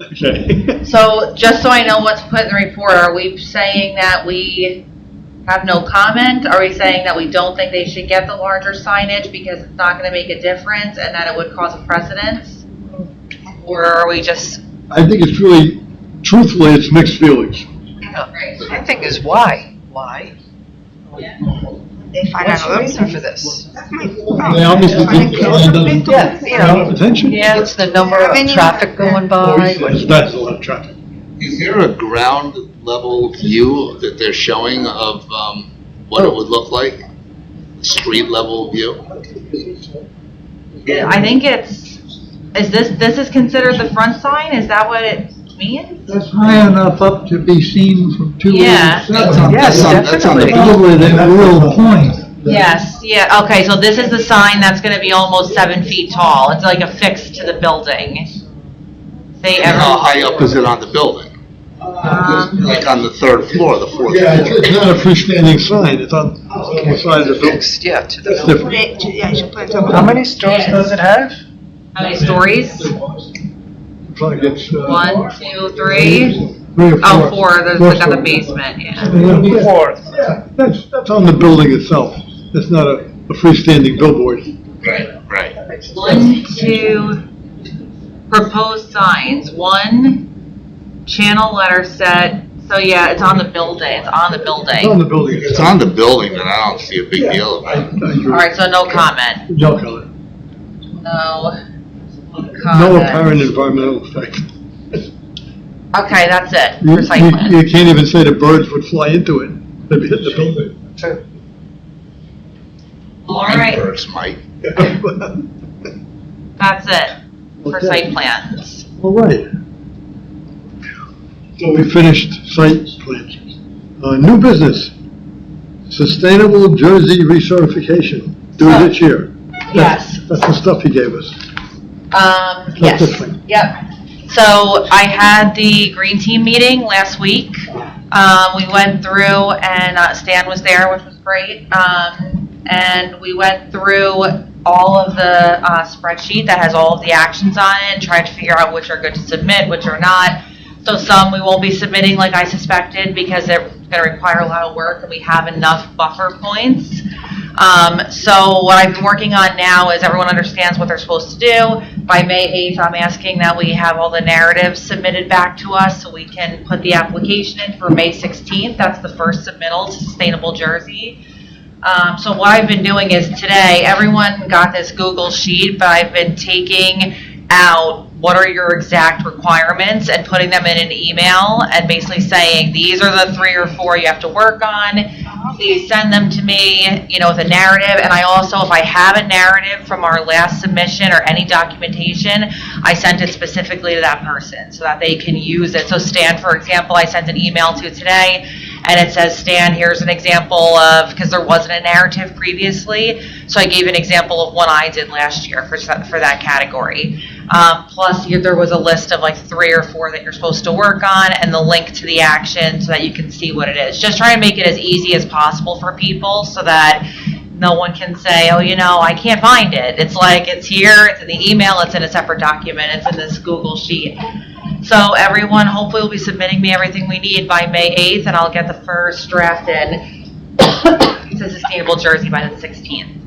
Okay. So just so I know what to put in the report, are we saying that we have no comment? Are we saying that we don't think they should get the larger signage because it's not gonna make a difference and that it would cause a precedence? Or are we just, I think it's really, truthfully, it's mixed feelings. My thing is why? Why? They find What's the another. reason for this? They obviously think it doesn't have attention. yeah, What's the number of traffic going by? That's a lot of traffic. Is there a ground level view that they're showing of what it would look like? Street level view? I think is this is considered the front sign? Is that what it means? That's high enough up to be seen from 287. Yes, That's on the definitely. Probably the real point. Yes, yeah, okay, so this is the sign that's gonna be almost 7 feet tall. It's like affixed to the building. They And how high up is it on the building? Like on the third floor, the fourth Yeah, floor? it's not a freestanding sign, it's on the side of the building. Fixed, yeah, to the It's building. different. Yeah, you should put it on. How many stores does it have? How many stories? It's like it's, 1, 2, 3? 3 or 4. Oh, 4, there's like on the stories. basement, yeah. Yeah, Fourth. that's on the building itself. It's not a freestanding billboard. Right. 1, 2, proposed signs, 1 channel letter set, so yeah, it's on the building, it's on the It's on building. the building. It's on the building, then I don't see a big deal about it. Alright, so no comment. No comment. No No comment. apparent environmental effect. Okay, that's it, You for site plan. you can't even say the birds would fly into it. They'd be hitting the building. Alright, Birds might. that's it, for Okay. site plans. All right. So we finished site plans. New business, sustainable Jersey recertification, due this year. Yes. That's the stuff he gave us. Yes, this thing. yep. So I had the green team meeting last week. We went through and Stan was there, which was great. And we went through all of the spreadsheet that has all of the actions on it and tried to figure out which are good to submit, which are not. So some we won't be submitting like I suspected because they're gonna require a lot of work and we have enough buffer points. So what I've been working on now is everyone understands what they're supposed to do. By May 8th, I'm asking that we have all the narratives submitted back to us so we can put the application in for May 16th. That's the first submittal to Sustainable Jersey. So what I've been doing is today, everyone got this Google sheet, but I've been taking out what are your exact requirements and putting them in an email and basically saying, these are the 3 or 4 you have to work on. Please send them to me, with a narrative. And I also, if I have a narrative from our last submission or any documentation, I sent it specifically to that person so that they can use it. So Stan, for example, I sent an email to today and it says, Stan, here's an example of, because there wasn't a narrative previously, so I gave an example of one I did last year for that category. Plus, there was a list of like 3 or 4 that you're supposed to work on and the link to the action so that you can see what it is. Just try to make it as easy as possible for people so that no one can say, oh, I can't find it. It's like, it's here, it's in the email, it's in a separate document, it's in this Google sheet. So everyone hopefully will be submitting me everything we need by May 8th and I'll get the first draft in to Sustainable Jersey by the 16th.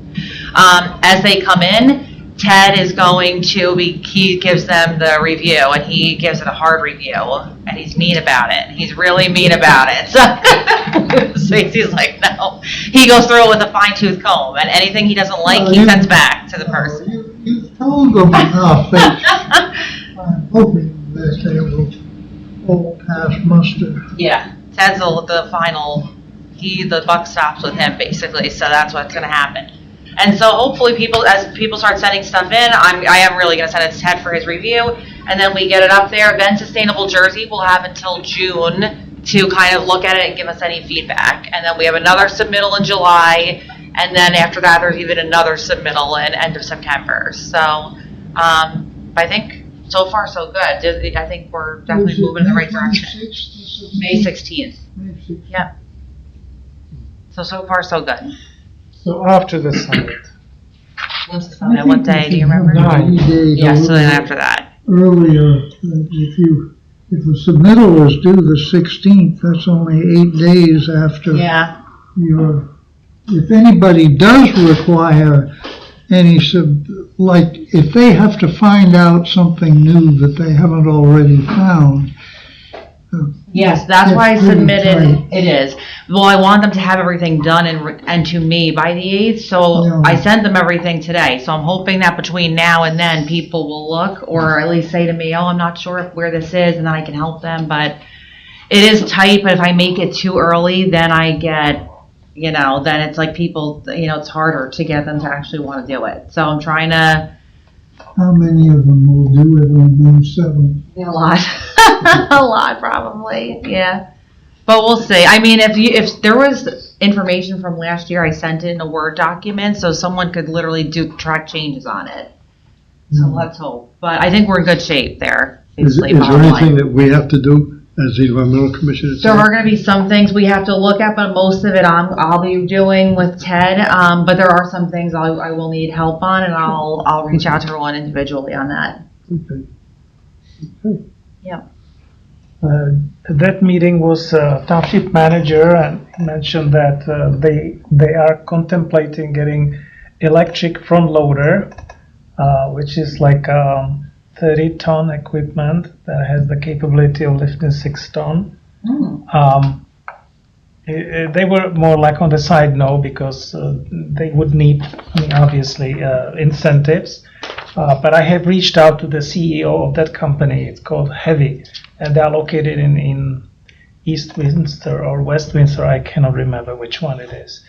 As they come in, Ted is going to he gives them the review and he gives it a hard review and he's mean about it. He's really mean about it. So he's like, no. He goes through it with a fine-tooth comb and anything he doesn't like, he sends back to the person. You told them enough. I'm hoping that they will all pass muster. Yeah, Ted's the final, the buck stops with him basically, so that's what's gonna happen. And so hopefully as people start sending stuff in, I am really gonna send it to Ted for his review, and then we get it up there. Then Sustainable Jersey will have until June to kind of look at it and give us any feedback. And then we have another submittal in July, and then after that, there's even another submittal in end of September. So, I think so far so good. I think we're definitely moving in the right direction. May 16th. Yeah. So far so good. So after the summit. When's the summit? What day? Do you remember? 90 days Yeah, so then earlier- after that. Earlier, if the submittal was due the 16th, that's only 8 days after Yeah. if anybody does require any if they have to find out something new that they haven't already found. Yes, that's why I It's really submitted, tight. it is. Well, I want them to have everything done and to me by the 8th, so Yeah. I sent them everything today. So I'm hoping that between now and then, people will look, or at least say to me, oh, I'm not sure where this is, and then I can help them, but it is tight, but if I make it too early, then I get, then it's like people, it's harder to get them to actually want to do it. So I'm trying to, How many of them will do it on May 7th? a lot, a lot probably, yeah. But we'll see. I mean, if there was information from last year, I sent it in a Word document, so someone could literally track changes on it. So let's hope. But I think we're in good shape there. Is basically, there bottom line. anything that we have to do as the environmental commission? There are going to be some things we have to look at, but most of it I'll be doing with Ted. But there are some things I will need help on, and I'll reach out to everyone individually on that. Okay. Yeah. That meeting was Township manager and mentioned that they are contemplating getting electric front loader, which is like 30-ton equipment that has the capability of lifting 6 ton. They were more like on the side no, because they would need, obviously, incentives. But I have reached out to the CEO of that company. It's called Heavy, and they're located in East Windsor or West Windsor. I cannot remember which one it is.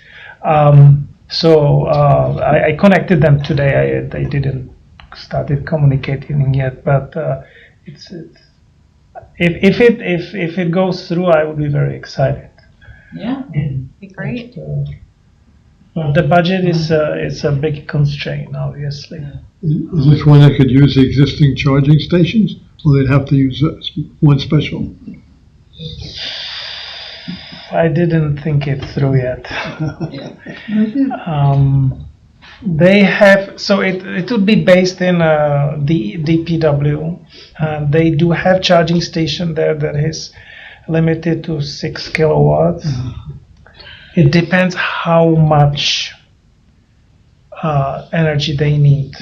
So I connected them today. They didn't started communicating yet, but if it goes through, I would be very excited. Yeah, be great. But the budget is a big constraint, obviously. Is this one that could use the existing charging stations, or they'd have to use one special? I didn't think it through yet. They have, so it would be based in the DPW. They do have charging station there that is limited to 6 kilowatts. It depends how much energy they need,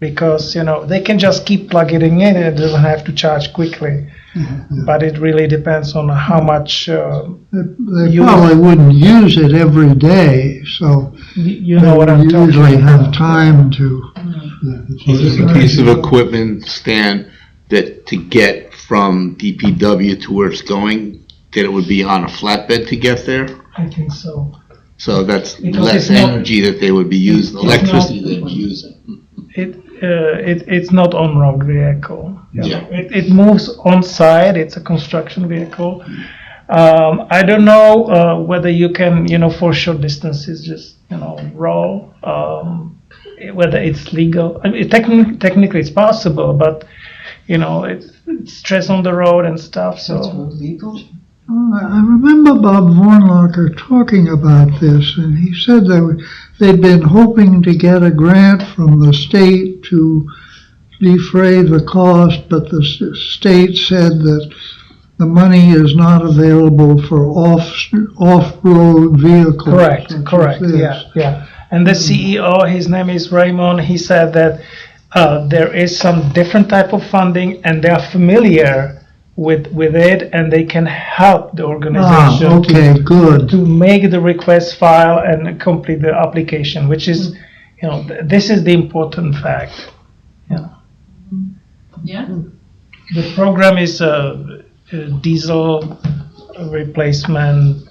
because they can just keep plugging it in. It doesn't have to charge quickly, but it really depends on how much. They probably wouldn't use it every day, so you know what I'm they talking usually have about. time to. Is this a piece of equipment, Stan, that to get from DPW to where it's going, that it would be on a flatbed to get there? I think so. So that's Because less it's not- energy that they would be using, it's electricity not- they'd be using. It's not on-road vehicle. Yeah. It moves on-site. It's a construction vehicle. I don't know whether you can, for short distances, just roll. Whether it's legal. I mean, technically it's possible, but it's stress on the road and stuff. So I remember Bob Vornlocker talking about this, and he said that they'd been hoping to get a grant from the state to defray the cost, but the state said that the money is not available for off-road vehicles. correct, such as correct. this. Yeah. And the CEO, his name is Raymond. He said that there is some different type of funding, and they are familiar with it, and they can help the organization Okay, good. to make the request file and complete the application, which is, this is the important fact. Yeah. The program is a diesel replacement,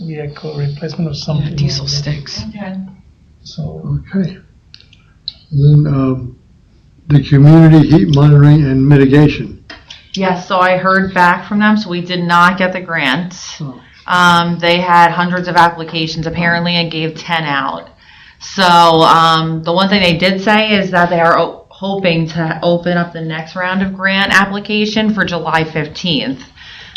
vehicle replacement or something. Diesel stinks. Okay. So, Okay. Then, the community heat monitoring and mitigation. Yes, so I heard back from them, so we did not get the grant. Oh. They had hundreds of applications apparently and gave 10 out. So the one thing they did say is that they are hoping to open up the next round of grant application for July 15th.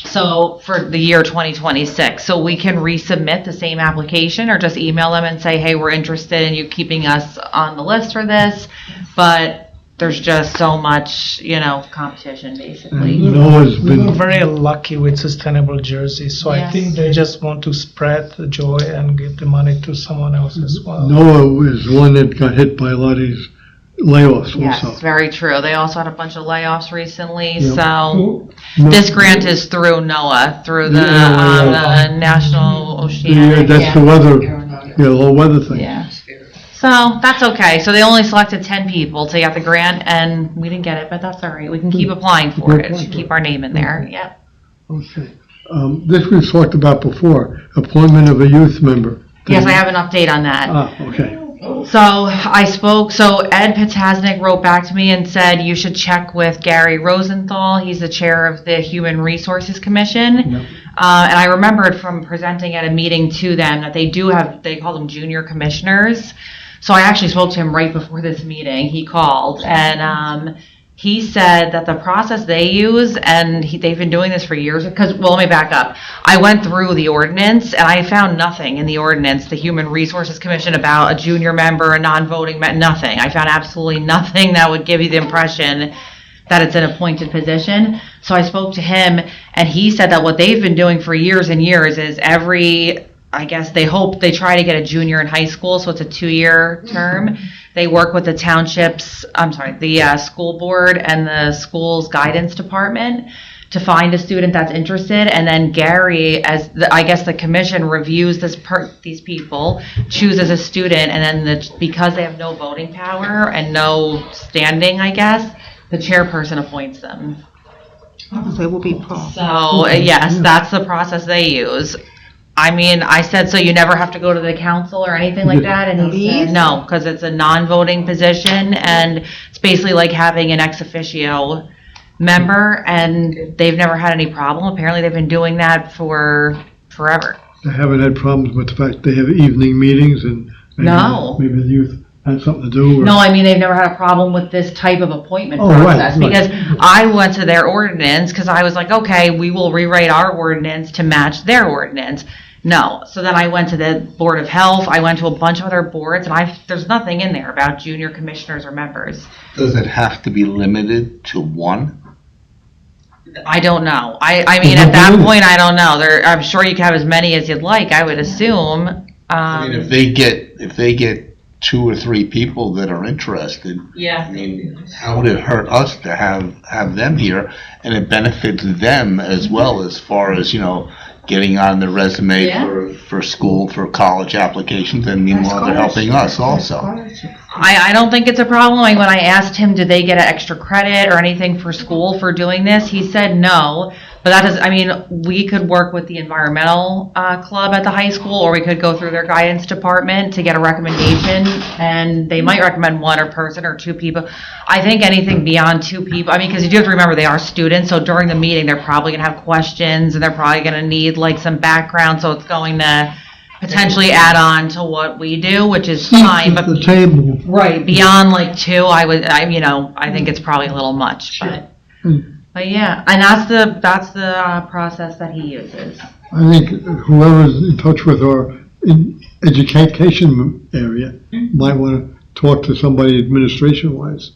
So for the year 2026. So we can resubmit the same application or just email them and say, hey, we're interested in you keeping us on the list for this. But there's just so much, competition basically. And Noah's we were been, very lucky with Sustainable Jersey, so I Yes. think they just want to spread the joy and give the money to someone else as well. Noah is one that got hit by a lot of these layoffs Yes, also. very true. They also had a bunch of layoffs recently, Yeah. so No- this grant is through NOAA, through the Yeah. National Yeah, Oceanic. that's the weather, the whole weather thing. Yeah. So that's okay. So they only selected 10 people to get the grant, and we didn't get it, but that's all right. We can keep applying for it. Should keep our name in there. Yep. Okay. This we've talked about before, appointment of a youth member. Yes, I have an update on that. Okay. So Ed Potasnik wrote back to me and said you should check with Gary Rosenthal. He's the chair of the Human Resources Commission. Yep. And I remembered from presenting at a meeting to them that they call them junior commissioners. So I actually spoke to him right before this meeting. He called and he said that the process they use, and they've been doing this for years, let me back up. I went through the ordinance, and I found nothing in the ordinance, the Human Resources Commission, about a junior member, a non-voting member, nothing. I found absolutely nothing that would give you the impression that it's an appointed position. So I spoke to him, and he said that what they've been doing for years and years is they try to get a junior in high school, so it's a 2-year term. They work with the the school board and the school's guidance department to find a student that's interested, and then Gary, the commission reviews these people, chooses a student, and then because they have no voting power and no standing, the chairperson appoints them. So it will be Paul. So, yes, that's the process they use. I said, so you never have to go to the council or anything like that? And he said, no, because it's a non-voting position, and it's basically like having an ex officio member, and they've never had any problem. Apparently, they've been doing that for forever. I haven't had problems with the fact they have evening meetings and No. maybe the youth had something to do. Or, No, they've never had a problem with this type of appointment Oh, right, process. right. Because I went to their ordinance, because I was like, okay, we will rewrite our ordinance to match their ordinance. No. So then I went to the Board of Health, I went to a bunch of other boards, and there's nothing in there about junior commissioners or members. Does it have to be limited to one? I don't know. At that point, I don't know. I'm sure you can have as many as you'd like, I would assume. If they get 2 or 3 people that are interested, Yeah. how would it hurt us to have them here? And it benefits them as well, as far as, getting on the resume Yeah. for school, for college applications, and meanwhile they're helping us also. I don't think it's a problem. When I asked him, did they get an extra credit or anything for school for doing this? He said no. But that is, we could work with the environmental club at the high school, or we could go through their guidance department to get a recommendation, and they might recommend 1 person or 2 people. I think anything beyond 2 people, because you do have to remember they are students, so during the meeting they're probably going to have questions, and they're probably going to need some background, so it's going to potentially add on to what we do, which is fine. But the table. right beyond 2, I think it's probably a little much, but yeah, and that's the process that he uses. I think whoever's in touch with our education area might want to talk to somebody administration-wise,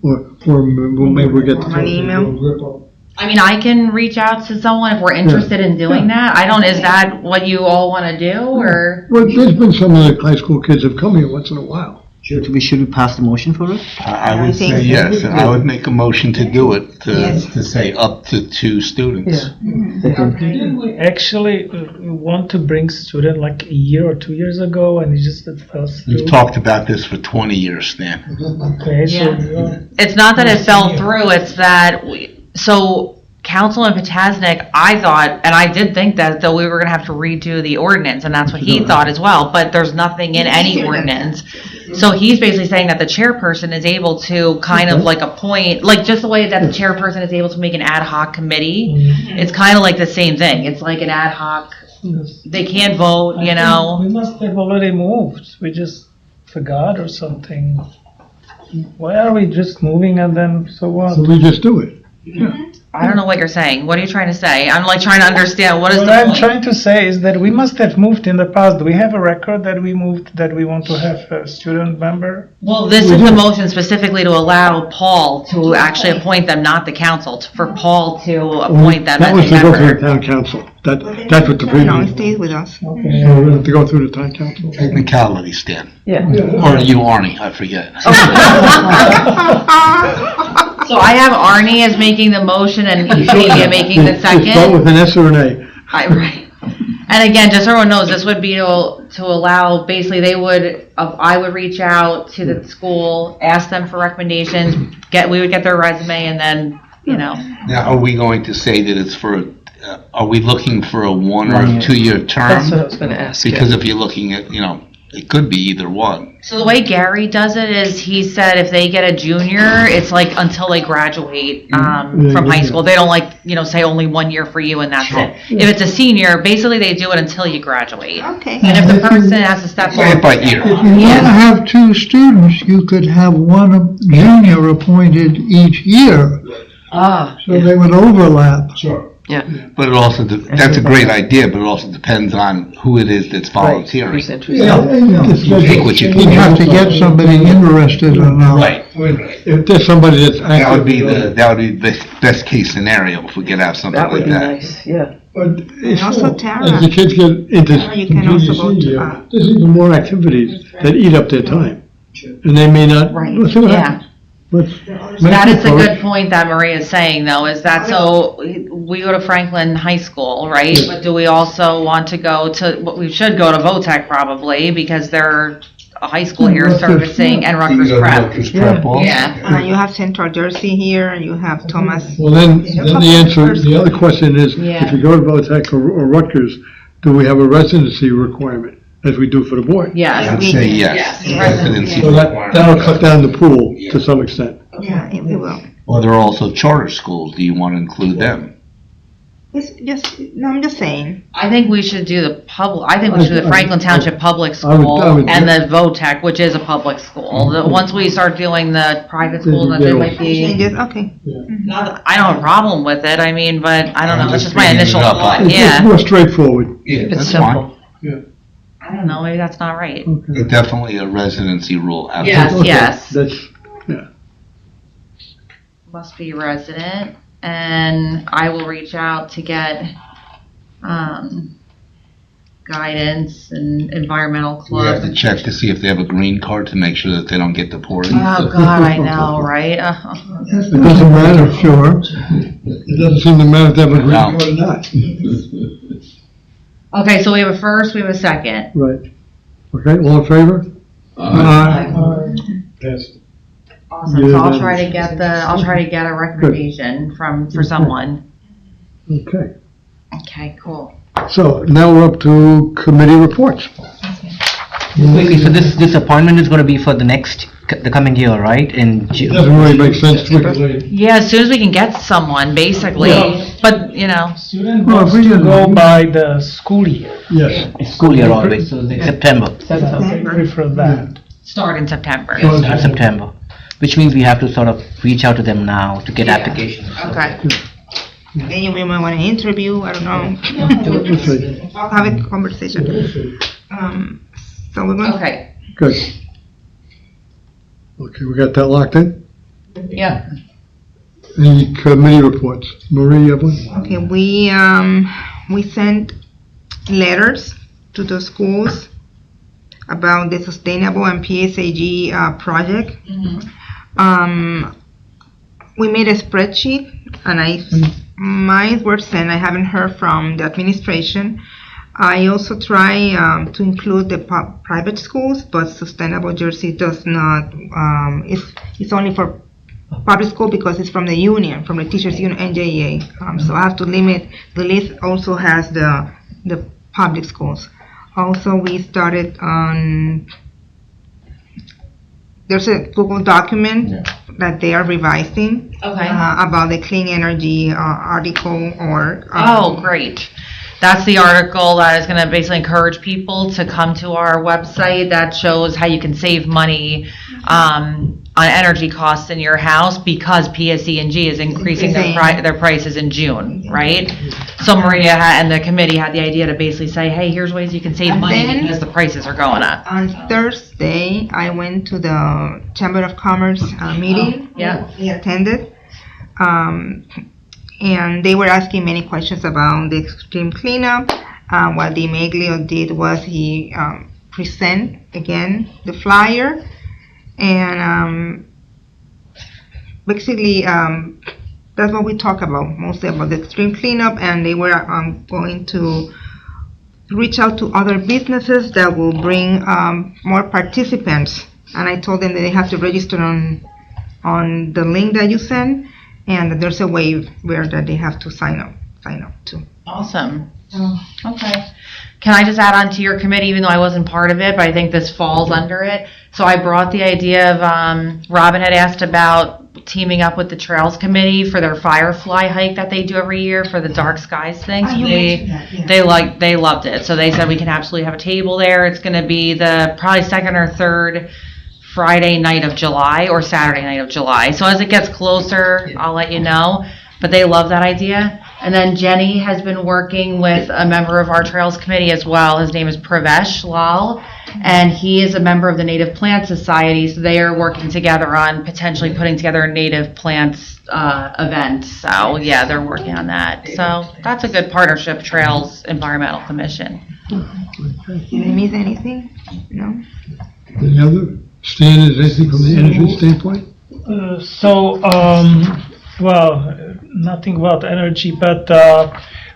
or maybe we'll get to talk An to email? I can reach out to someone if we're interested in doing that. Is that what you all want to do, or? Well, there's been some of the high school kids have come here once in a while. Should we pass the motion for it? I would think say so. yes, and I would make a motion to do it, Yes. to say up to 2 students. Didn't we actually want to bring student a year or 2 years ago, and it just fell through? We've talked about this for 20 years, Stan. Okay, so It's not that it fell through, it's that Councilman Potasnik, I thought, and I did think that we were gonna have to redo the ordinance, and that's what he thought as well, but there's nothing in any ordinance. So he's basically saying that the chairperson is able to kind of like appoint, like just the way that the chairperson is able to make an ad hoc committee, it's kind of like the same thing. It's like an ad hoc, they can't vote, you know? We must have already moved. We just forgot or something. Why are we just moving and then, so what? So we just do it. I don't know what you're saying. What are you trying to say? I'm like trying to understand, what is the What I'm point? trying to say is that we must have moved in the past. Do we have a record that we moved, that we want to have a student member? Well, this is the motion specifically to allow Paul to actually appoint them, not the council, for Paul to appoint them That as was a to go through the member. town council. That's what the No, previous. it stays with us. So we're gonna have to go through the town council. Technicality, Stan. Yeah. Or you, Arnie, I forget. So I have Arnie as making the motion and Euphemia making the It's spelled second. with an S or an A. Right. And again, just so everyone knows, this would be to allow, basically, they would, I would reach out to the school, ask them for recommendations, we would get their resume, and then, you know. Now, are we going to say that it's for, are we looking for a 1 or a 2-year term? That's what I was gonna ask you. Because if you're looking at, it could be either one. So the way Gary does it is, he said if they get a junior, it's like until they graduate from high school. They don't say only 1 year for you and that's it. If it's a senior, basically they do it until you graduate. Okay. And if the person has to step Play it by up, ear. If you want to have 2 students, you could have one junior appointed each year, so they would overlap. But it also, that's a great idea, but it also depends on who it is that's volunteering. Who's interested? Take what you You can have to get somebody interested enough. Right. If there's somebody that's That would be active. the best case scenario if we could have something That would like be that. nice, yeah. But it's also still, Tara. as the kids get into You can also junior, go to, senior, there's even more activities that eat up their time. And they may not, right, let's see what yeah. happens. Let's That make is a approach. good point that Maria is saying, though, is that so we go to Franklin High School, right? But do we also want to go to, we should go to VOTEC probably, because they're a high school here Rutgers servicing, and Rutgers Prep. Yeah. You have Central Jersey here, and you have Thomas. Well, then the other question is, Yeah. if you go to VOTEC or Rutgers, do we have a residency requirement, as we do for the board? Yes. I'd say yes. Yes. Residency So requirement. that'll cut down the pool to some extent. Yeah, it will. Well, there are also charter schools. Do you want to include them? I'm just saying. I think we should do the I think we should do the Franklin Township Public I would- School I would- and the VOTEC, which is a public school. Once we start doing the private schools, then they might be, Changes, okay. I don't have a problem with it, I mean, but I don't know, that's just my bringing it initial up. thought, It's yeah. more straightforward. Yeah, It's that's fine. simple. I don't know, maybe that's not right. Okay. Definitely a residency rule. Yes, Okay, yes. That's, Must be resident, and I will reach out to get, guidance and environmental We have club. to check to see if they have a green card to make sure that they don't get deported. Oh, God, I know, right? it doesn't matter, sure. It doesn't seem to matter if they have a green No. card or not. Okay, so we have a first, we have a second. Right. Okay, all in favor? Awesome, so I'll try to get a recommendation for someone. Okay, Okay, cool. so now we're up to committee reports. Quickly, so this appointment is gonna be for the coming year, right? In It June? doesn't really make sense to me. Yeah, as soon as we can get someone, basically, but, you know, Student Well, wants we to can- go by the school year. Yes. School year always, so it's September, I prefer that. start in September. start September. Which means we have to sort of reach out to them now to get Yeah. applications. Okay. Then you might want to interview, I don't know. Let's see. I'll have a conversation. So we're going. Okay, Good. Okay, we got that locked in? yeah. Any committee reports? Marie, you have one? Okay, we sent letters to the schools about the sustainable and PSAG project. We made a spreadsheet, and mine were sent. I haven't heard from the administration. I also try to include the private schools, but Sustainable Jersey does not. It's only for public school because it's from the union, from the teachers union, NJEA. So I have to limit, the list also has the public schools. Also, we started on, there's a Google document that they are revising about the clean energy article or. Oh, great. That's the article that is going to basically encourage people to come to our website that shows how you can save money on energy costs in your house because PSE&G is increasing their prices in June, right? So Maria and the committee had the idea to basically say, hey, here's ways you can save money because the prices are going up. On Thursday, I went to the Chamber of Commerce meeting. We attended. And they were asking many questions about the extreme cleanup. What DiMaglio did was he present again the flyer, and basically that's what we talk about, mostly about the extreme cleanup. And they were going to reach out to other businesses that will bring more participants. And I told them that they have to register on the link that you send. And there's a way where that they have to sign up too. Awesome. Okay. Can I just add on to your committee, even though I wasn't part of it, but I think this falls under it. So I brought the idea of, Robin had asked about teaming up with the Trails Committee for their Firefly hike that they do every year for the Dark Skies thing. So they loved it. So they said we can absolutely have a table there. It's going to be the probably second or third Friday night of July or Saturday night of July. So as it gets closer, I'll let you know. But they love that idea. And then Jenny has been working with a member of our Trails Committee as well. His name is Pravesh Lal, and he is a member of the Native Plant Society. So they are working together on potentially putting together a native plants event. So yeah, they're working on that. So that's a good partnership, Trails Environmental Commission. Did I miss anything? No? Any other? Stan, is anything from the energy standpoint? Well, nothing about energy, but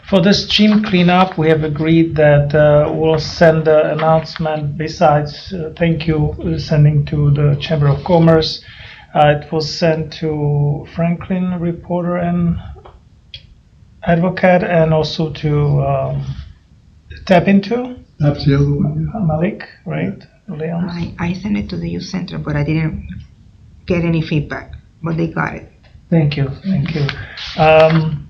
for this gym cleanup, we have agreed that we'll send an announcement besides thank you sending to the Chamber of Commerce. It was sent to Franklin Reporter and Advocate, and also to Tap Into. That's the other one. Malik, right? Yeah. I sent it to the youth center, but I didn't get any feedback, but they got it. Thank you. I'm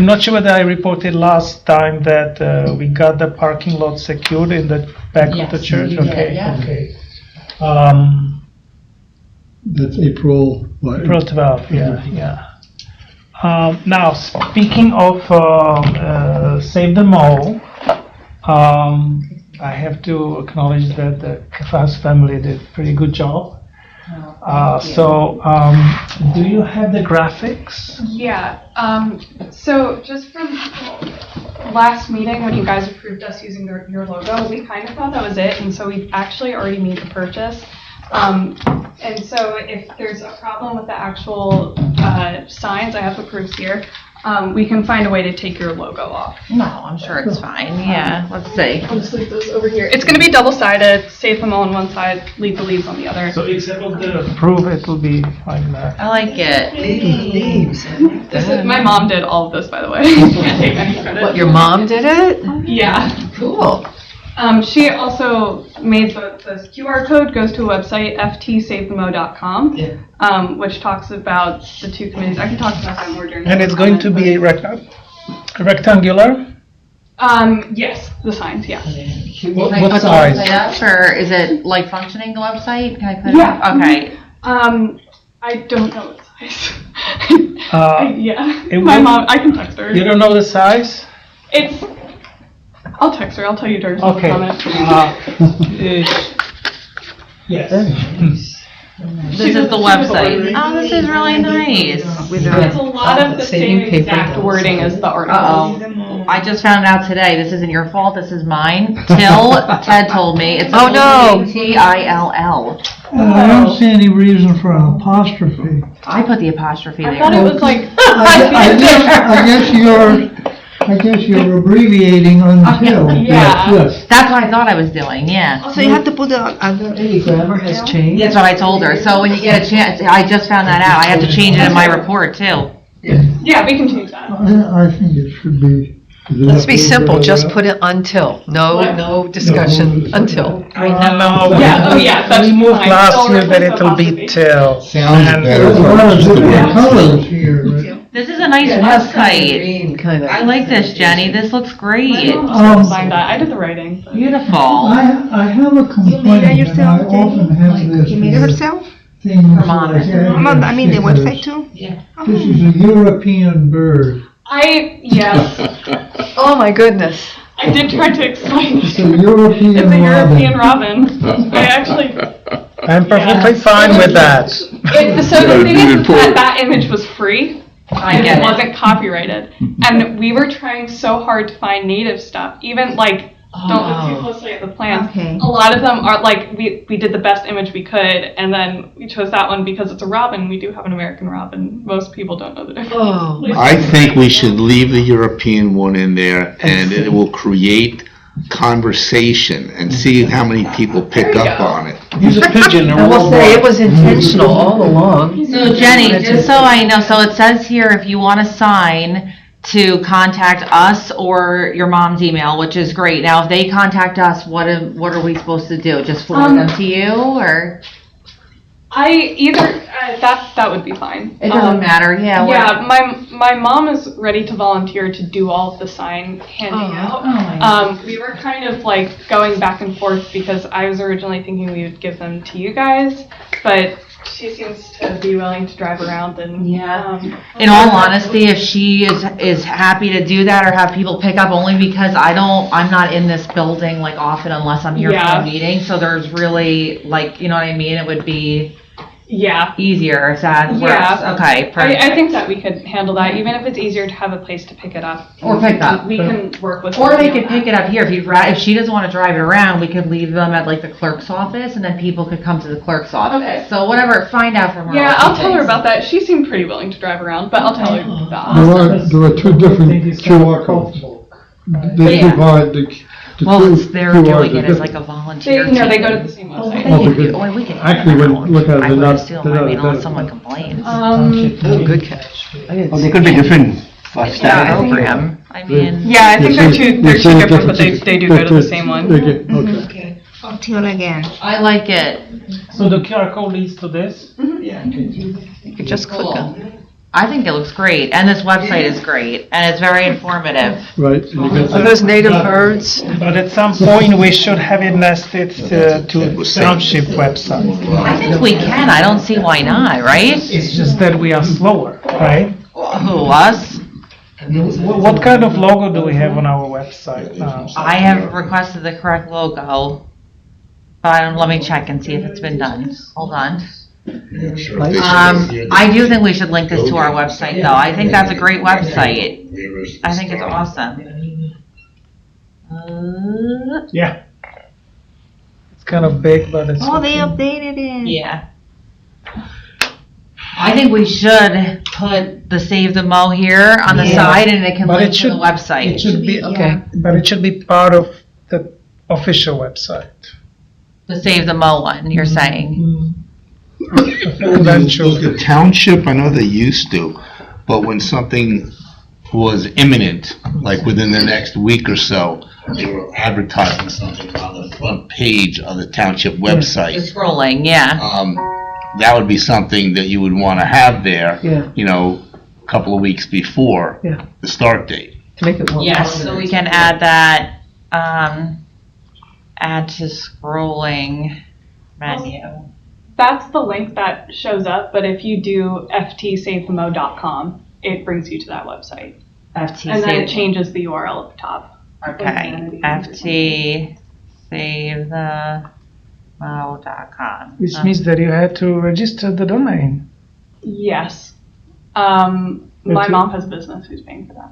not sure whether I reported last time that we got the parking lot secured in the back of the church. Okay. That's April, what? April 12th, yeah. Now, speaking of Save the Mall, I have to acknowledge that the Kafas family did a pretty good job. Do you have the graphics? Yeah. So just from last meeting when you guys approved us using your logo, we kind of thought that was it, and so we actually already made the purchase. And so if there's a problem with the actual signs, I have the proofs here. We can find a way to take your logo off. No, I'm sure it's fine. Yeah, let's see. I'll just leave this over here. It's going to be double-sided. Save them all on one side, leave the leaves on the other. So except of the proof, it will be like that. I like it. My mom did all of this, by the way. Can't take any credit. What, your mom did it? Yeah. Cool. She also made the QR code goes to a website, ftsavethemo.com, which talks about the two committees. I can talk about that more during. And it's going to be rectangular? Yes, the signs, yeah. What size? Or is it like functioning, the website? Can I put Yeah. it? Okay. I don't know what size. Yeah. My mom, I can text her. You don't know the size? I'll text her. I'll tell you during the Okay. comment. Yes. This is the website. Oh, this is really nice. It's a lot of the same exact wording as the article. Uh-oh. I just found out today. This isn't your fault. This is mine. Ted told me. It's T-I-L-L. I don't see any reason for an apostrophe. I put the apostrophe there. I thought it was like. I guess I guess you're abbreviating until. Yeah. Yes. That's what I thought I was doing, yeah. So you have to put the other. Grammar has changed. That's what I told her. So when you get a chance, I just found that out. I have to change it in my report too. Yeah, we can change that. I think it should be. Let's be simple, just put it until. No discussion, until. No, Yeah, oh yeah, that's we moved fine. last Don't year that replace the it'll be apostrophe. till. Sounds And- better. There's a lot of different colors here. This is a nice It has kind of website. green, kind of. I like this, Jenny. This looks great. Signed that. I did the writing. but- Beautiful. I have a complaint, made it and yourself, I often have this. You made it herself? Things Mom. like I mean, the stickers. website too? This is a European bird. Yes, Oh, my goodness. I did try to explain. It's a European It's a European robin. robin. I actually, I'm perfectly fine with that. so the thing is that image was free. I And get it it. wasn't copyrighted. And we were trying so hard to find native stuff, even like, don't look too closely at the plants. Okay. A lot of them are like, we did the best image we could, and then we chose that one because it's a robin. We do have an American robin. Most people don't know the difference. Oh, I think we should leave the European one in there, and it will create conversation and see how many people pick There you up go. on it. He's a pigeon. I will say, it was intentional all along. So Jenny, just so I know, so it says here if you want to sign to contact us or your mom's email, which is great. Now, if they contact us, what are we supposed to do? Just forward them to you, or? That would be fine. It doesn't matter, yeah. Yeah, my mom is ready to volunteer to do all of the sign handing out. We were kind of like going back and forth because I was originally thinking we would give them to you guys, but she seems to be willing to drive around and In all honesty, if she is happy to do that or have people pick up, only because I'm not in this building like often unless I'm here for Yeah. a meeting, so there's really like, you know what I mean? It would be yeah. easier if that works. Yeah. Okay, perfect. I think that we could handle that, even if it's easier to have a place to pick it up. Or pick up. We can work with. Or they somebody could on pick it up here. If she doesn't want to drive it around, we could leave them at like the clerk's office, and then people could come to the clerk's office. Okay. So whatever, find out from her. Yeah, what she I'll tell her thinks. about that. She seemed pretty willing to drive around, but I'll tell her that. There are two different QR codes. They Yeah. divide the Well, two they're QRs doing are it as like different. a volunteer. They team. go to the same website. They Oh, could because do- well, we could actually, handle when that look at it, I they're would not- assume, they're I not mean, unless identical. someone complains. Oh, good catch. Oh, they could be different for Yeah, staff. program. I mean, Yeah, I think You they're see- two you they're see two the different, but differences. they do go to the same one. Okay. Until again. I like it. So the QR code leads to this? You could just click on it. I think it looks great, and this website is great, and it's very informative. Right. and you get Are those native birds? But at some point, we should have it nested to Township website. I think we can. I don't see why not, right? It's just that we are slower, right? Who, us? What kind of logo do we have on our website now? I have requested the correct logo, but let me check and see if it's been done. Hold on. I do think we should link this to our website, though. I think that's a great website. I think it's awesome. Yeah. It's kind of big, but it's. Oh, they okay. updated it. Yeah. I think we should put the Save the Mo here on the Yeah. side, and it can But link it to should- the website. It should be, Okay. but it should be part of the official website. The Save the Mo one, you're saying? Eventually. Look at Township, I know they used to, but when something was imminent, like within the next week or so, they were advertising something on the front page of the Township The website. scrolling, yeah. That would be something that you would want to have there, Yeah. you know, a couple of weeks before Yeah. the start date. To make it more. Yes, so we can add that, add to scrolling menu. That's the link that shows up, but if you do ftSaveTheMo.com, it brings you to that website. FT And then it save, changes the URL at the top. okay, FT save the mo.com. Which means that you had to register the domain. Yes. My Okay. mom has a business who's paying for that.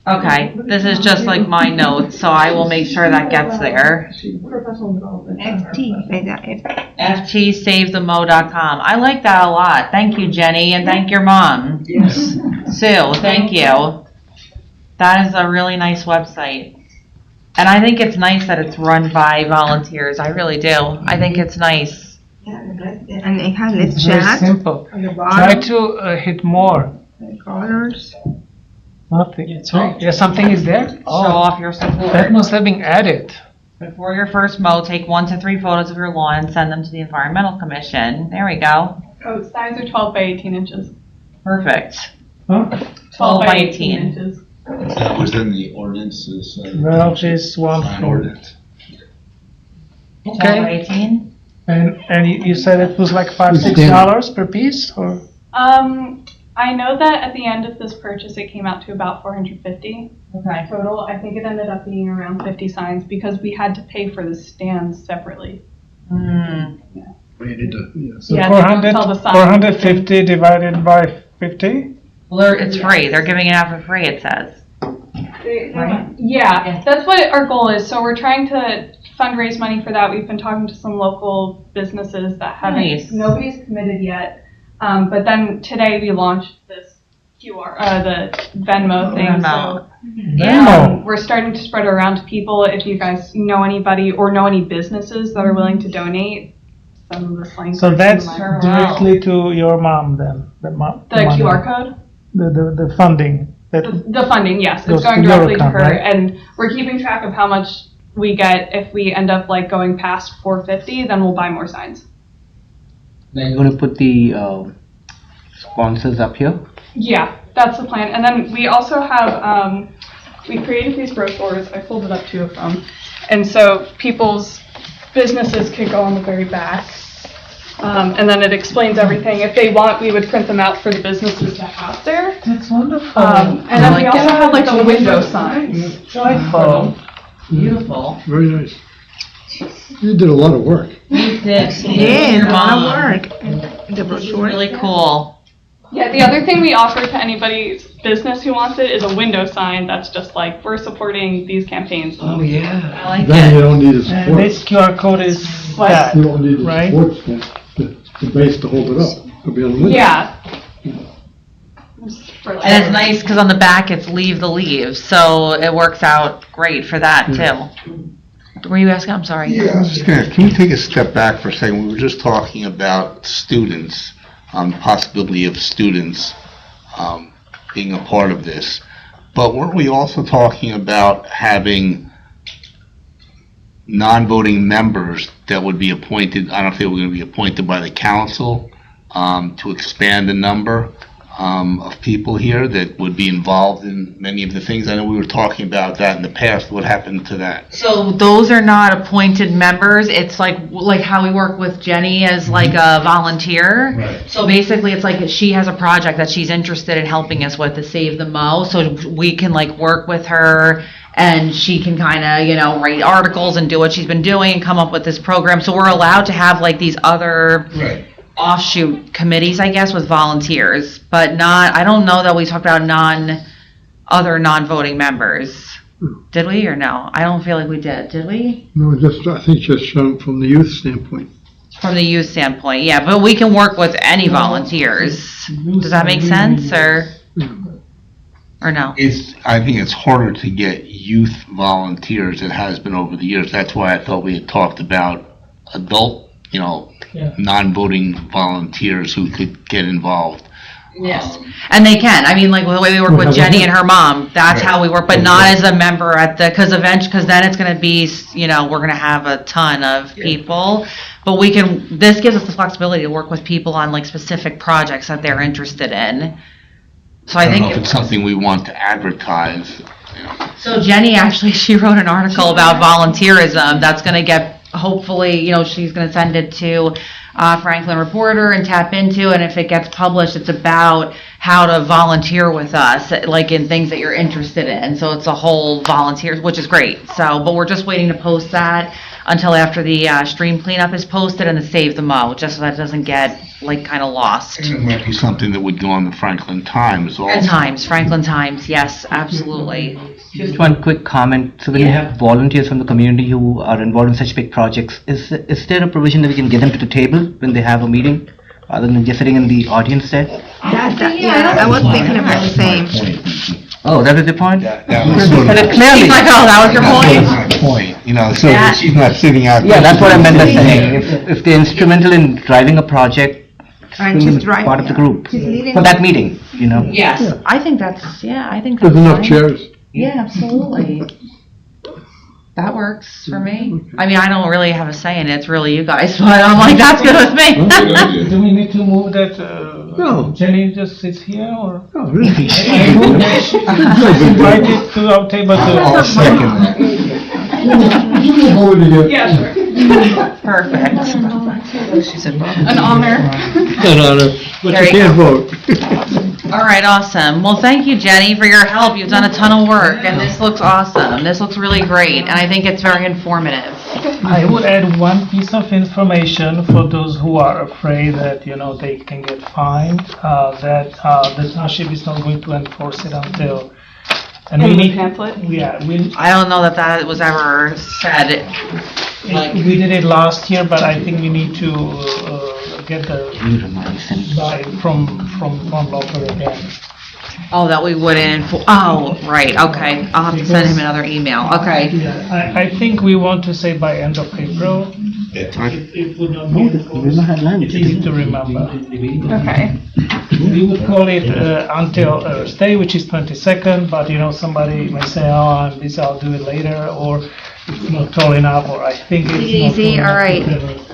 Okay, this is just like my notes, so I will make sure that gets there. FT, like that. FTSaveTheMo.com. I like that a lot. Thank you, Jenny, and thank your mom. Yes. Sue, thank you. That is a really nice website. And I think it's nice that it's run by volunteers. I really do. I think it's nice. And it has this It's very chat simple. on the Try bottom, to hit more. the colors. Nothing. Yeah, something is there? Show off your support. That must have been added. Before your first mow, take 1 to 3 photos of your lawn and send them to the Environmental Commission. There we go. Oh, size are 12 by 18 inches. Perfect. Huh? 12 by 18 inches. That was in the ordinances. Well, this one. Sign ordinance. 12 by Okay. 18? And you said it was like $5-6 per piece, or? I know that at the end of this purchase, it came out to about 450 Okay. total. I think it ended up being around 50 signs because we had to pay for the stands separately. Hmm. We need to, yes. So Yeah, they don't sell the signs. 450 divided by 50? Well, it's free. They're giving it out for free, it says. Right. Yeah, that's what our goal is. So we're trying to fundraise money for that. We've been talking to some local businesses that haven't, Nice. nobody's committed yet. But then today we launched this QR, the Venmo thing. Venmo. So we're starting to spread it around to people. If you guys know anybody or know any businesses that are willing to donate, send them this link. So that's the directly to your mom then? The money. QR code? The funding. That The funding, yes, Goes it's going to your directly to account, her, right? and we're keeping track of how much we get. If we end up like going past 450, then we'll buy more signs. Then you're gonna put the sponsors up here? Yeah, that's the plan. And then we also have, we created these brochures. I folded up 2 of them. And so people's businesses could go on the very back. And then it explains everything. If they want, we would print them out for the businesses that have there. That's wonderful. And then we also have like a window sign. Joyful. Beautiful. Very nice. You did a lot of work. You did. Yeah, Your a lot mom. of work. The This is brochure. really cool. Yeah, the other thing we offer to anybody's business who wants it is a window sign that's just like, we're supporting these campaigns. Oh, yeah. I like Then you it. don't need a And support. this QR code is What? that, You don't need a right? support stamp, the base to hold it up. It'll be on the window. Yeah. And it's nice because on the back it's leave the leaves, so it works out great for that too. Were you asking? I'm sorry. Yeah, I was just gonna, can we take a step back for a second? We were just talking about students, the possibility of students being a part of this. But weren't we also talking about having non-voting members that would be appointed, I don't know if they were gonna be appointed by the council, to expand the number of people here that would be involved in many of the things? I know we were talking about that in the past. What happened to that? So those are not appointed members. It's like how we work with Jenny as like a volunteer. Right. So basically, it's like she has a project that she's interested in helping us with to save the mow. So we can like work with her, and she can kind of write articles and do what she's been doing and come up with this program. So we're allowed to have like these other Right. offshoot committees, I guess, with volunteers, but not. I don't know that we talked about other non-voting members. Did we or no? I don't feel like we did. Did we? No, I think just shown from the youth standpoint. From the youth standpoint, yeah, but we can work with any volunteers. Does that make sense, or no? I think it's harder to get youth volunteers. It has been over the years. That's why I thought we had talked about adult, non-voting volunteers who could get involved. Yes, and they can. I mean, like the way we work with Jenny and her mom, that's how we work, but not as a member because then it's going to be, we're going to have a ton of people. But this gives us the flexibility to work with people on like specific projects that they're interested in. So I don't think know if it's something we want to advertise. So Jenny actually, she wrote an article about volunteerism that's going to get, hopefully, she's going to send it to Franklin Reporter and tap into, and if it gets published, it's about how to volunteer with us, like in things that you're interested in. So it's a whole volunteer, which is great. So, but we're just waiting to post that until after the stream cleanup is posted and the Save the Mow, just so that doesn't get like kind of lost. And it might be something that would go on the Franklin Times also. And Franklin Times, yes, absolutely. Just one quick comment. So when you have volunteers from the community who are involved in such big projects, is there a provision that we can get them to the table when they have a meeting, rather than just sitting in the audience there? I was thinking about the same. Oh, that was the point? That was sort of. Clearly. Like, oh, that was your point? That's my point, you know, so Yeah. that she's not sitting out. Yeah, that's what I meant by there. saying, if they're instrumental in driving a project, And bring she's them driving, part of the yeah. group, She's leading. for that meeting, you know? Yes, Yeah. I think that's There's enough fine. chairs. Yeah, absolutely. That works for me. I mean, I don't really have a say in it, it's really you guys, but I'm like, that's good with me. Do we need to move that, No. Jenny just sits here, or? Oh, really? I move that she's invited to our table I'll to. second that. Over to you. Yeah, sure. Perfect. An honor. No, but There you you can't vote. All right, awesome. Well, thank you, Jenny, for your help. You've done a ton of work, and this looks awesome. This looks really great, and I think it's very informative. I would add one piece of information for those who are afraid that, they can get fined, that the township is not going to enforce it until. And we In the need, pamphlet? yeah, we I don't know that was ever said. we did it last year, but I think we need to get the You remind them. buy from one local again. Oh, that we wouldn't right, okay. I'll have to send him another email, okay. Yeah, I think we want to say by end of April. It would not be enforced. It's easy to remember. Okay. We would call it until Thursday, which is 22nd, but somebody may say, oh, I'm busy, I'll do it later, or it's not tall enough, or I think it's not Easy, tall all right. enough.